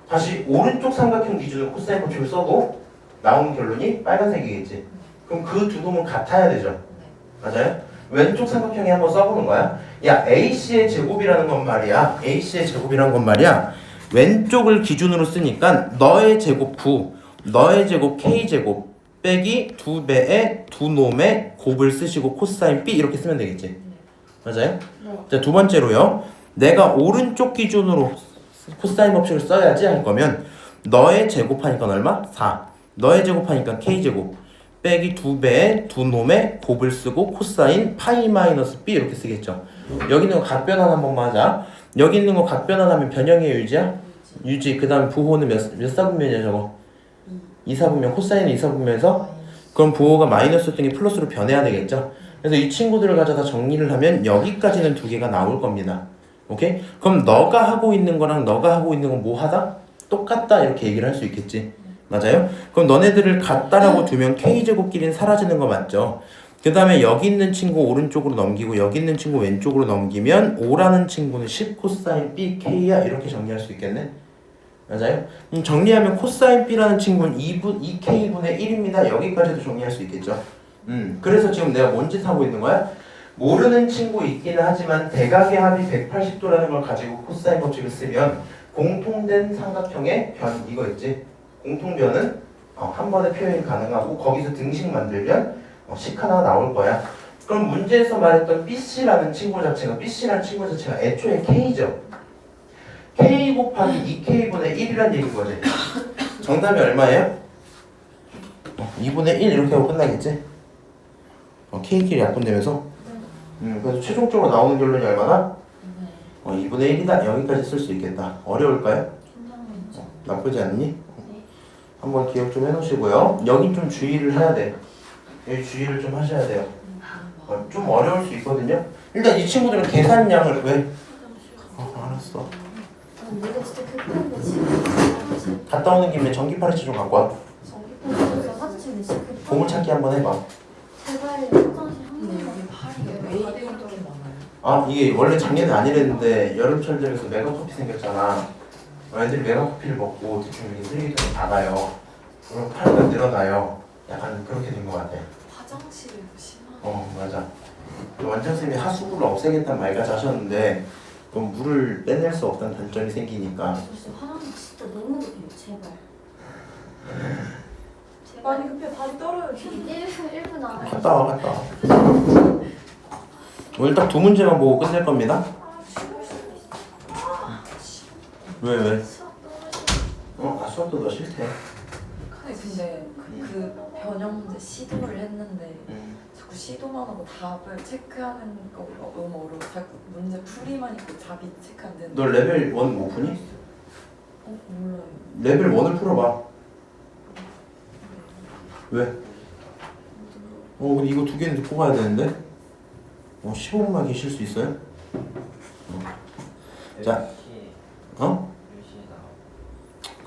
A: 다시 오른쪽 삼각형 기준으로 코사인 법칙을 써도 나온 결론이 빨간색이겠지. 그럼 그 두 놈은 같아야 되죠. 맞아요? 왼쪽 삼각형에 한번 써보는 거야. 야, AC의 제곱이라는 건 말이야. AC의 제곱이라는 건 말이야. 왼쪽을 기준으로 쓰니까 너의 제곱 9, 너의 제곱 K제곱 빼기 두 배의 두 놈의 곱을 쓰시고 코사인 B 이렇게 쓰면 되겠지. 맞아요? 자, 두 번째로요. 내가 오른쪽 기준으로 코사인 법칙을 써야지 할 거면 너의 제곱하니까 얼마? 4. 너의 제곱하니까 K제곱 빼기 두 배의 두 놈의 곱을 쓰고 코사인 파이 마이너스 B 이렇게 쓰겠죠. 여기 있는 거 각변환 한 번만 하자. 여기 있는 거 각변환하면 변형이에요, 유지야? 유지. 그 다음 부호는 몇 사분면이야 저거? 2사분면. 코사인은 2사분면에서 그럼 부호가 마이너스였던 게 플러스로 변해야 되겠죠. 그래서 이 친구들을 가져다 정리를 하면 여기까지는 두 개가 나올 겁니다. 오케이? 그럼 너가 하고 있는 거랑 너가 하고 있는 건 뭐 하다? 똑같다 이렇게 얘기를 할 수 있겠지. 맞아요? 그럼 너네들을 같다라고 두면 K제곱끼리는 사라지는 거 맞죠? 그 다음에 여기 있는 친구 오른쪽으로 넘기고 여기 있는 친구 왼쪽으로 넘기면 5라는 친구는 10 코사인 B K야 이렇게 정리할 수 있겠네? 맞아요? 정리하면 코사인 B라는 친구는 2K분의 1입니다. 여기까지도 정리할 수 있겠죠? 그래서 지금 내가 뭔 짓 하고 있는 거야? 모르는 친구 있기는 하지만 대각의 합이 180도라는 걸 가지고 코사인 법칙을 쓰면 공통된 삼각형의 변 이거 있지? 공통변은 한 번에 표현이 가능하고 거기서 등식 만들면 식 하나 나올 거야. 그럼 문제에서 말했던 BC라는 친구 자체가 애초에 K죠. K 곱하기 2K분의 1이란 얘기인 거지. 정답이 얼마예요? 2분의 1 이렇게 하고 끝나겠지? K끼리 약분되면서 그래서 최종적으로 나오는 결론이 얼마나? 2분의 1이다. 여기까지 쓸 수 있겠다. 어려울까요? 나쁘지 않니? 한번 기억 좀 해놓으시고요. 여긴 좀 주의를 해야 돼. 여기 주의를 좀 하셔야 돼요. 좀 어려울 수 있거든요. 일단 이 친구들은 계산량을 왜? 알았어.
B: 내가 진짜 급한데 지금
A: 갔다 오는 김에 전기 파리채 좀 갖고 와.
B: 전기파에서 화장실에 지금 급한데
A: 보물찾기 한번 해봐.
B: 제발 화장실
C: 근데
B: 한
C: 여기 팔이 왜 이렇게 많아요?
A: 이게 원래 작년에 아니랬는데 여름철 되면서 메가커피 생겼잖아. 애들이 메가커피를 먹고 대충 이렇게 쓰레기통에 닫아요. 그럼 파리가 늘어나요. 약간 그렇게 된 것 같아.
C: 화장실에 심한.
A: 맞아. 원장쌤이 하수구를 없애겠다는 말까지 하셨는데 그럼 물을 빼낼 수 없다는 단점이 생기니까
B: 진짜 화장실 진짜 너무 급해요. 제발.
C: 많이 급해 다리 떨어야지.
B: 1분 남아요.
A: 갔다 와 오늘 딱 두 문제만 보고 끝낼 겁니다. 왜? 수업도 너 싫대.
C: 근데 그 변형 문제 시도를 했는데 자꾸 시도만 하고 답을 체크하는 거가 너무 어려워. 자꾸 문제 풀이만 있고 답이 체크 안 되는.
A: 너 레벨 1 못 푸니?
C: 몰라요.
A: 레벨 1을 풀어봐. 왜? 근데 이거 두 개는 듣고 가야 되는데? 15분만 계실 수 있어요? 자,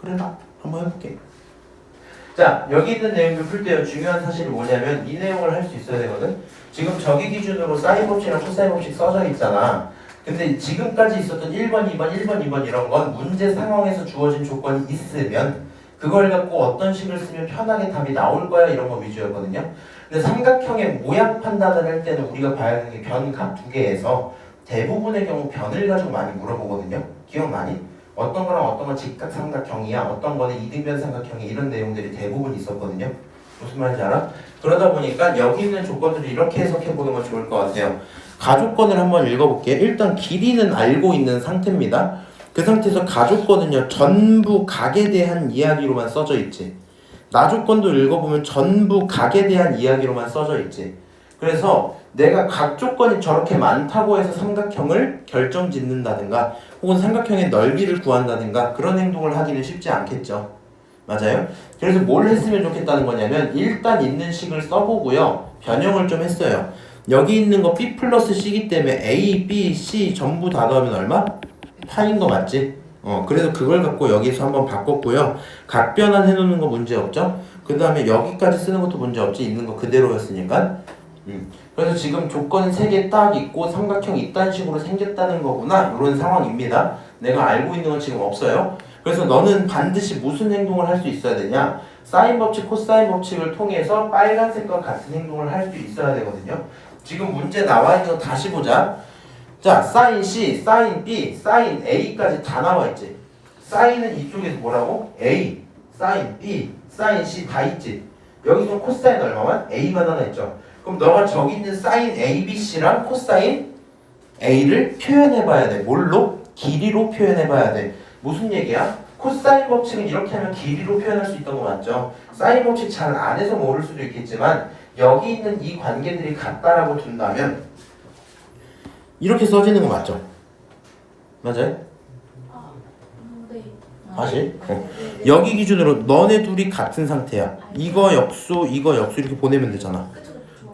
A: 그래라. 한번 해볼게. 자, 여기 있는 내용들 풀 때요. 중요한 사실이 뭐냐면 이 내용을 할 수 있어야 되거든. 지금 저기 기준으로 사인 법칙이랑 코사인 법칙 써져 있잖아. 근데 지금까지 있었던 1번, 2번, 1번, 2번 이런 건 문제 상황에서 주어진 조건이 있으면 그걸 갖고 어떤 식을 쓰면 편하게 답이 나올 거야 이런 거 위주였거든요. 근데 삼각형의 모양 판단을 할 때는 우리가 봐야 되는 게 변각 두 개에서 대부분의 경우 변을 가지고 많이 물어보거든요. 기억나니? 어떤 거랑 어떤 건 직각삼각형이야, 어떤 거는 이등변 삼각형이 이런 내용들이 대부분 있었거든요. 무슨 말인지 알아? 그러다 보니까 여기 있는 조건들을 이렇게 해석해보는 건 좋을 것 같아요. 가조건을 한번 읽어볼게. 일단 길이는 알고 있는 상태입니다. 그 상태에서 가조건은요 전부 각에 대한 이야기로만 써져 있지. 나조건도 읽어보면 전부 각에 대한 이야기로만 써져 있지. 그래서 내가 각 조건이 저렇게 많다고 해서 삼각형을 결정짓는다든가 혹은 삼각형의 넓이를 구한다든가 그런 행동을 하기는 쉽지 않겠죠. 맞아요? 그래서 뭘 했으면 좋겠다는 거냐면 일단 있는 식을 써보고요. 변형을 좀 했어요. 여기 있는 거 B 플러스 C이기 때문에 A, B, C 전부 다 더하면 얼마? 파인 거 맞지? 그래서 그걸 갖고 여기서 한번 바꿨고요. 각변환 해놓는 거 문제 없죠? 그 다음에 여기까지 쓰는 것도 문제 없지. 있는 거 그대로였으니까. 그래서 지금 조건 3개 딱 있고 삼각형 이딴 식으로 생겼다는 거구나 이런 상황입니다. 내가 알고 있는 건 지금 없어요. 그래서 너는 반드시 무슨 행동을 할 수 있어야 되냐? 사인 법칙, 코사인 법칙을 통해서 빨간색과 같은 행동을 할 수 있어야 되거든요. 지금 문제 나와 있는 거 다시 보자. 자, 사인 C, 사인 B, 사인 A까지 다 나와 있지. 사인은 이쪽에서 뭐라고? A, 사인 B, 사인 C 다 있지. 여기서 코사인 얼마만? A만 하나 있죠. 그럼 너가 저기 있는 사인 A, B, C랑 코사인 A를 표현해봐야 돼. 뭘로? 길이로 표현해봐야 돼. 무슨 얘기야? 코사인 법칙은 이렇게 하면 길이로 표현할 수 있던 거 맞죠? 사인 법칙 잘 안 해서 모를 수도 있겠지만 여기 있는 이 관계들이 같다라고 둔다면 이렇게 써지는 거 맞죠? 맞아요?
B: 네.
A: 다시? 여기 기준으로 너네 둘이 같은 상태야. 이거 역수, 이거 역수 이렇게 보내면 되잖아.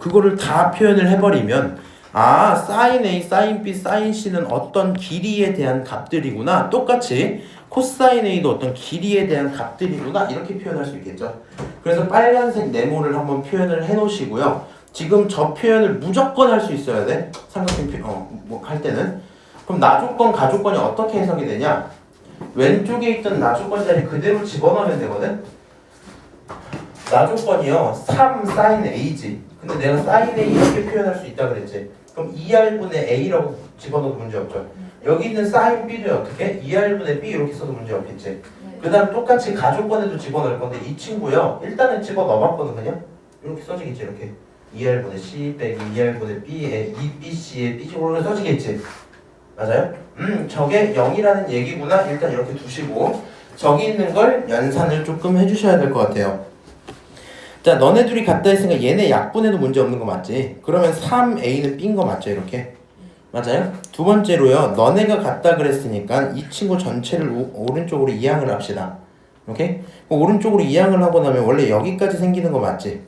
A: 그거를 다 표현을 해버리면 사인 A, 사인 B, 사인 C는 어떤 길이에 대한 값들이구나. 똑같이 코사인 A도 어떤 길이에 대한 값들이구나. 이렇게 표현할 수 있겠죠. 그래서 빨간색 네모를 한번 표현을 해놓으시고요. 지금 저 표현을 무조건 할 수 있어야 돼. 삼각형 할 때는. 그럼 나조건, 가조건이 어떻게 해석이 되냐? 왼쪽에 있던 나조건 자리 그대로 집어넣으면 되거든. 나조건이요 3 사인 A지. 근데 내가 사인 A 이렇게 표현할 수 있다 그랬지. 그럼 2R분의 A라고 집어넣어도 문제 없죠. 여기 있는 사인 B도 어떻게? 2R분의 B 이렇게 써도 문제 없겠지. 그 다음 똑같이 가조건에도 집어넣을 건데 이 친구요 일단은 집어넣어봤거든. 그냥 이렇게 써지겠지. 이렇게 2R분의 C 빼기 2R분의 B에 2BC에 B쪽으로 써지겠지. 맞아요? 저게 0이라는 얘기구나. 일단 이렇게 두시고 저기 있는 걸 연산을 조금 해주셔야 될 것 같아요. 자, 너네 둘이 같다 했으니까 얘네 약분해도 문제 없는 거 맞지? 그러면 3A는 B인 거 맞죠? 이렇게? 맞아요? 두 번째로요. 너네가 같다 그랬으니까 이 친구 전체를 오른쪽으로 이항을 합시다. 오케이? 오른쪽으로 이항을 하고 나면 원래 여기까지 생기는 거 맞지?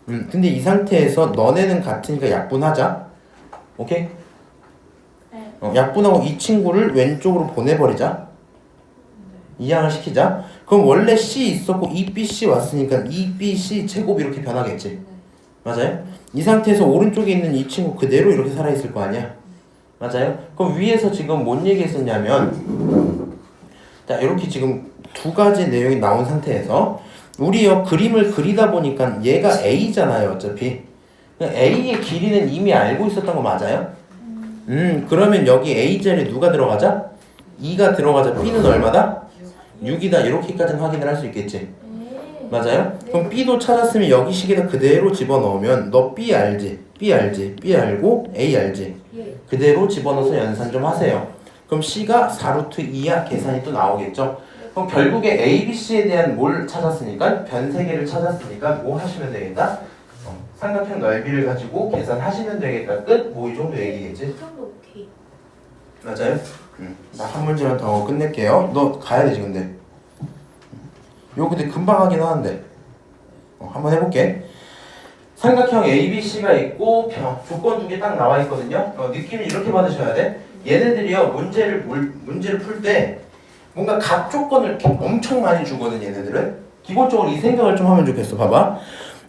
A: 근데 이 상태에서 너네는 같으니까 약분하자. 오케이?
B: 네.
A: 약분하고 이 친구를 왼쪽으로 보내버리자. 이항을 시키자. 그럼 원래 C 있었고 2BC 왔으니까 2BC 제곱 이렇게 변하겠지. 맞아요? 이 상태에서 오른쪽에 있는 이 친구 그대로 이렇게 살아있을 거 아니야? 맞아요? 그럼 위에서 지금 뭔 얘기했었냐면 자, 이렇게 지금 두 가지 내용이 나온 상태에서 우리요 그림을 그리다 보니까 얘가 A잖아요 어차피. A의 길이는 이미 알고 있었던 거 맞아요? 그러면 여기 A 자리에 누가 들어가자? 2가 들어가자. B는 얼마다? 6이다. 이렇게까지는 확인을 할 수 있겠지. 맞아요? 그럼 B도 찾았으면 여기 식에다 그대로 집어넣으면 너 B 알지? B 알지? B 알고 A 알지?
B: 예.
A: 그대로 집어넣어서 연산 좀 하세요. 그럼 C가 4루트 2야 계산이 또 나오겠죠? 그럼 결국에 A, B, C에 대한 뭘 찾았으니까 변 세 개를 찾았으니까 뭐 하시면 되겠다? 삼각형 넓이를 가지고 계산하시면 되겠다. 끝? 뭐 이 정도 얘기겠지?
B: 이 정도 오케이.
A: 맞아요? 나 한 문제만 더 끝낼게요. 너 가야 되지 근데. 요 근데 금방 하긴 하는데. 한번 해볼게. 삼각형 ABC가 있고 조건 두 개 딱 나와 있거든요. 느낌이 이렇게 받으셔야 돼. 얘네들이요 문제를 풀 때 뭔가 각 조건을 이렇게 엄청 많이 주거든. 얘네들은 기본적으로 이 생각을 좀 하면 좋겠어. 봐봐.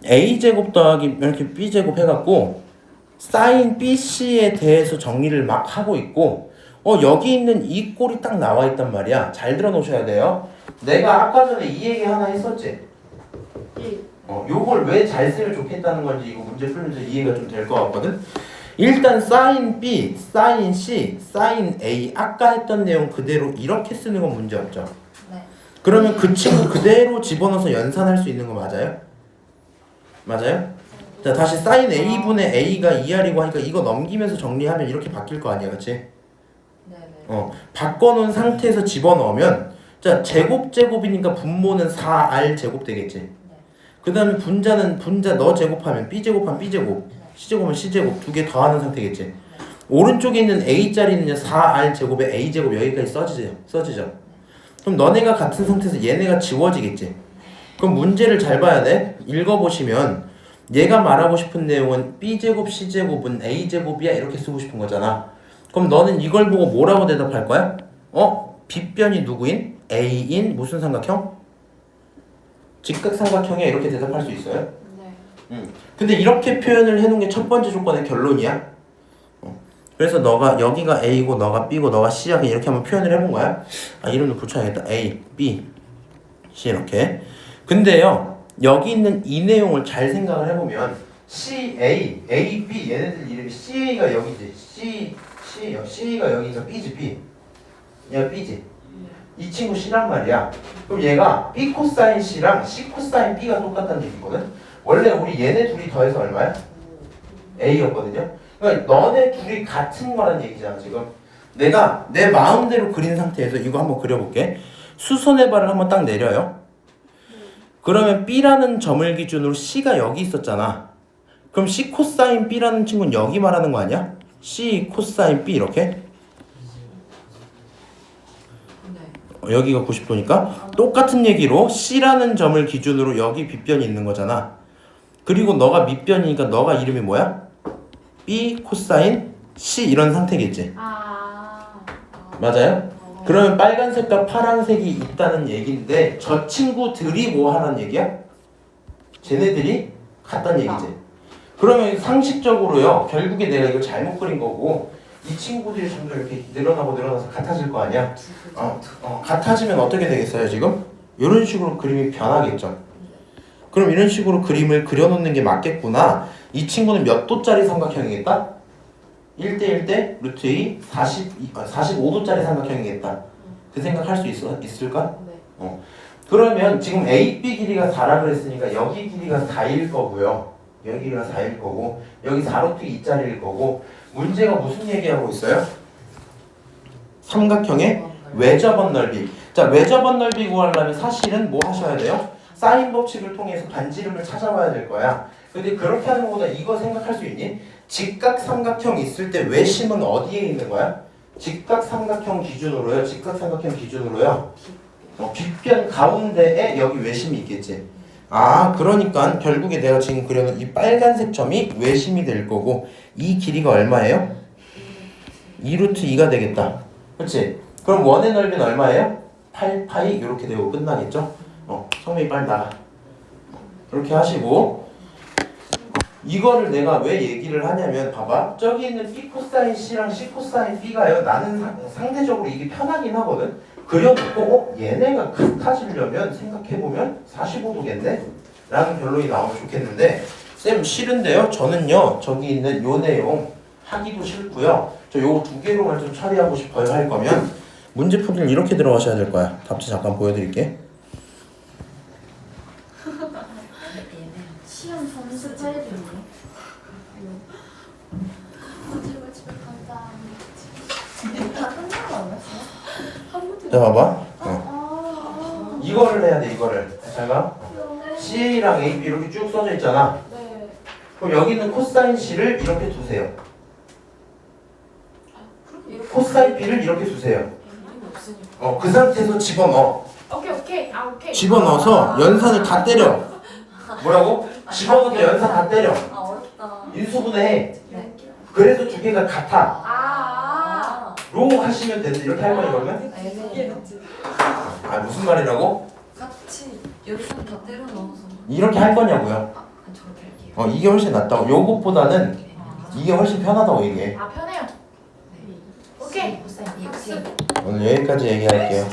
A: A제곱 더하기 이렇게 B제곱 해갖고 사인 BC에 대해서 정리를 막 하고 있고 여기 있는 이 꼴이 딱 나와 있단 말이야. 잘 들어 놓으셔야 돼요. 내가 아까 전에 이 얘기 하나 했었지.
B: 예.
A: 요걸 왜 잘 쓰면 좋겠다는 건지 이거 문제 풀면서 이해가 좀 될 것 같거든. 일단 사인 B, 사인 C, 사인 A 아까 했던 내용 그대로 이렇게 쓰는 건 문제 없죠.
C: 네.
A: 그러면 그 친구 그대로 집어넣어서 연산할 수 있는 거 맞아요? 맞아요? 자 다시 사인 A분의 A가 2R이고 하니까 이거 넘기면서 정리하면 이렇게 바뀔 거 아니야, 그치?
C: 네네.
A: 바꿔놓은 상태에서 집어넣으면 자 제곱이니까 분모는 4R 제곱 되겠지. 그 다음에 분자 너 제곱하면 B제곱하면 B제곱, C제곱하면 C제곱 두 개 더하는 상태겠지. 오른쪽에 있는 A자리는요 4R 제곱에 A제곱 여기까지 써지죠. 그럼 너네가 같은 상태에서 얘네가 지워지겠지. 그럼 문제를 잘 봐야 돼. 읽어보시면 얘가 말하고 싶은 내용은 B제곱 C제곱은 A제곱이야 이렇게 쓰고 싶은 거잖아. 그럼 너는 이걸 보고 뭐라고 대답할 거야? 빗변이 누구인? A인 무슨 삼각형? 직각삼각형이야 이렇게 대답할 수 있어요?
C: 네.
A: 근데 이렇게 표현을 해놓은 게 첫 번째 조건의 결론이야. 그래서 너가 여기가 A고 너가 B고 너가 C야 이렇게 한번 표현을 해본 거야. 이름도 붙여야겠다. A, B, C 이렇게. 근데요 여기 있는 이 내용을 잘 생각을 해보면 C, A, A, B 얘네들 이름이 CA가 여기지. C가 여기니까 B지 B. 얘가 B지. 이 친구 C란 말이야. 그럼 얘가 B 코사인 C랑 C 코사인 B가 똑같다는 얘기거든. 원래 우리 얘네 둘이 더해서 얼마야? A였거든요. 그러니까 너네 둘이 같은 거란 얘기잖아 지금. 내가 내 마음대로 그린 상태에서 이거 한번 그려볼게. 수선의 발을 한번 딱 내려요. 그러면 B라는 점을 기준으로 C가 여기 있었잖아. 그럼 C 코사인 B라는 친구는 여기 말하는 거 아니야? C 코사인 B 이렇게? 여기가 90도니까 똑같은 얘기로 C라는 점을 기준으로 여기 빗변이 있는 거잖아. 그리고 너가 밑변이니까 너가 이름이 뭐야? B 코사인 C 이런 상태겠지. 맞아요? 그러면 빨간색과 파란색이 있다는 얘기인데 저 친구들이 뭐 하라는 얘기야? 쟤네들이 같다는 얘기지. 그러면 상식적으로요 결국에 내가 이걸 잘못 그린 거고 이 친구들이 점점 이렇게 늘어나서 같아질 거 아니야? 같아지면 어떻게 되겠어요 지금? 이런 식으로 그림이 변하겠죠. 그럼 이런 식으로 그림을 그려놓는 게 맞겠구나. 이 친구는 몇 도짜리 삼각형이겠다? 1대1대 루트 2 45도짜리 삼각형이겠다. 그 생각할 수 있을까?
C: 네.
A: 그러면 지금 AB 길이가 4라 그랬으니까 여기 길이가 4일 거고요. 여기 길이가 4일 거고 여기 4루트 2짜리일 거고 문제가 무슨 얘기하고 있어요? 삼각형의 외접원 넓이. 자, 외접원 넓이 구하려면 사실은 뭐 하셔야 돼요? 사인 법칙을 통해서 반지름을 찾아와야 될 거야. 근데 그렇게 하는 것보다 이거 생각할 수 있니? 직각 삼각형 있을 때 외심은 어디에 있는 거야? 직각 삼각형 기준으로요. 빗변 가운데에 여기 외심이 있겠지. 그러니까 결국에 내가 지금 그려놓은 이 빨간색 점이 외심이 될 거고 이 길이가 얼마예요? 2루트 2가 되겠다. 그렇지? 그럼 원의 넓이는 얼마예요? 8파이 이렇게 되고 끝나겠죠? 성민이 빨리 나가. 그렇게 하시고 이거를 내가 왜 얘기를 하냐면 봐봐. 저기 있는 B 코사인 C랑 C 코사인 B가요. 나는 상대적으로 이게 편하긴 하거든. 그려놓고 얘네가 같아지려면 생각해보면 45도겠네? 라는 결론이 나오면 좋겠는데 쌤 싫은데요? 저는요 저기 있는 요 내용 하기도 싫고요. 저 요 두 개로만 좀 처리하고 싶어요. 할 거면 문제 풀이는 이렇게 들어가셔야 될 거야. 답지 잠깐 보여드릴게.
B: 시험 점수 빨리겠네. 제발 집에 가자. 다 끝난 거 아니었어?
A: 자 봐봐.
B: 아.
A: 이거를 해야 돼. 이거를. 제가 CA랑 AB 이렇게 쭉 써져 있잖아.
B: 네.
A: 그럼 여기 있는 코사인 C를 이렇게 두세요. 코사인 B를 이렇게 두세요.
C: 이름이 없으니까.
A: 그 상태에서 집어넣어.
B: 오케이. 아 오케이.
A: 집어넣어서 연산을 다 때려. 뭐라고? 집어넣어서 연산 다 때려.
C: 아 어렵다.
A: 인수분해.
C: 네.
A: 그래서 두 개가 같아.
B: 아.
A: 로 하시면 되는데 이렇게 할 거야 그러면?
C: 애매해.
A: 아 무슨 말이라고?
C: 같이 열선 다 때려 넣어서.
A: 이렇게 할 거냐고요?
C: 아 저렇게 할게요.
A: 이게 훨씬 낫다고. 요것보다는 이게 훨씬 편하다고 얘기해.
B: 아 편해요.
C: 네.
B: 오케이.
C: 코사인 EX.
A: 오늘 여기까지 얘기할게요.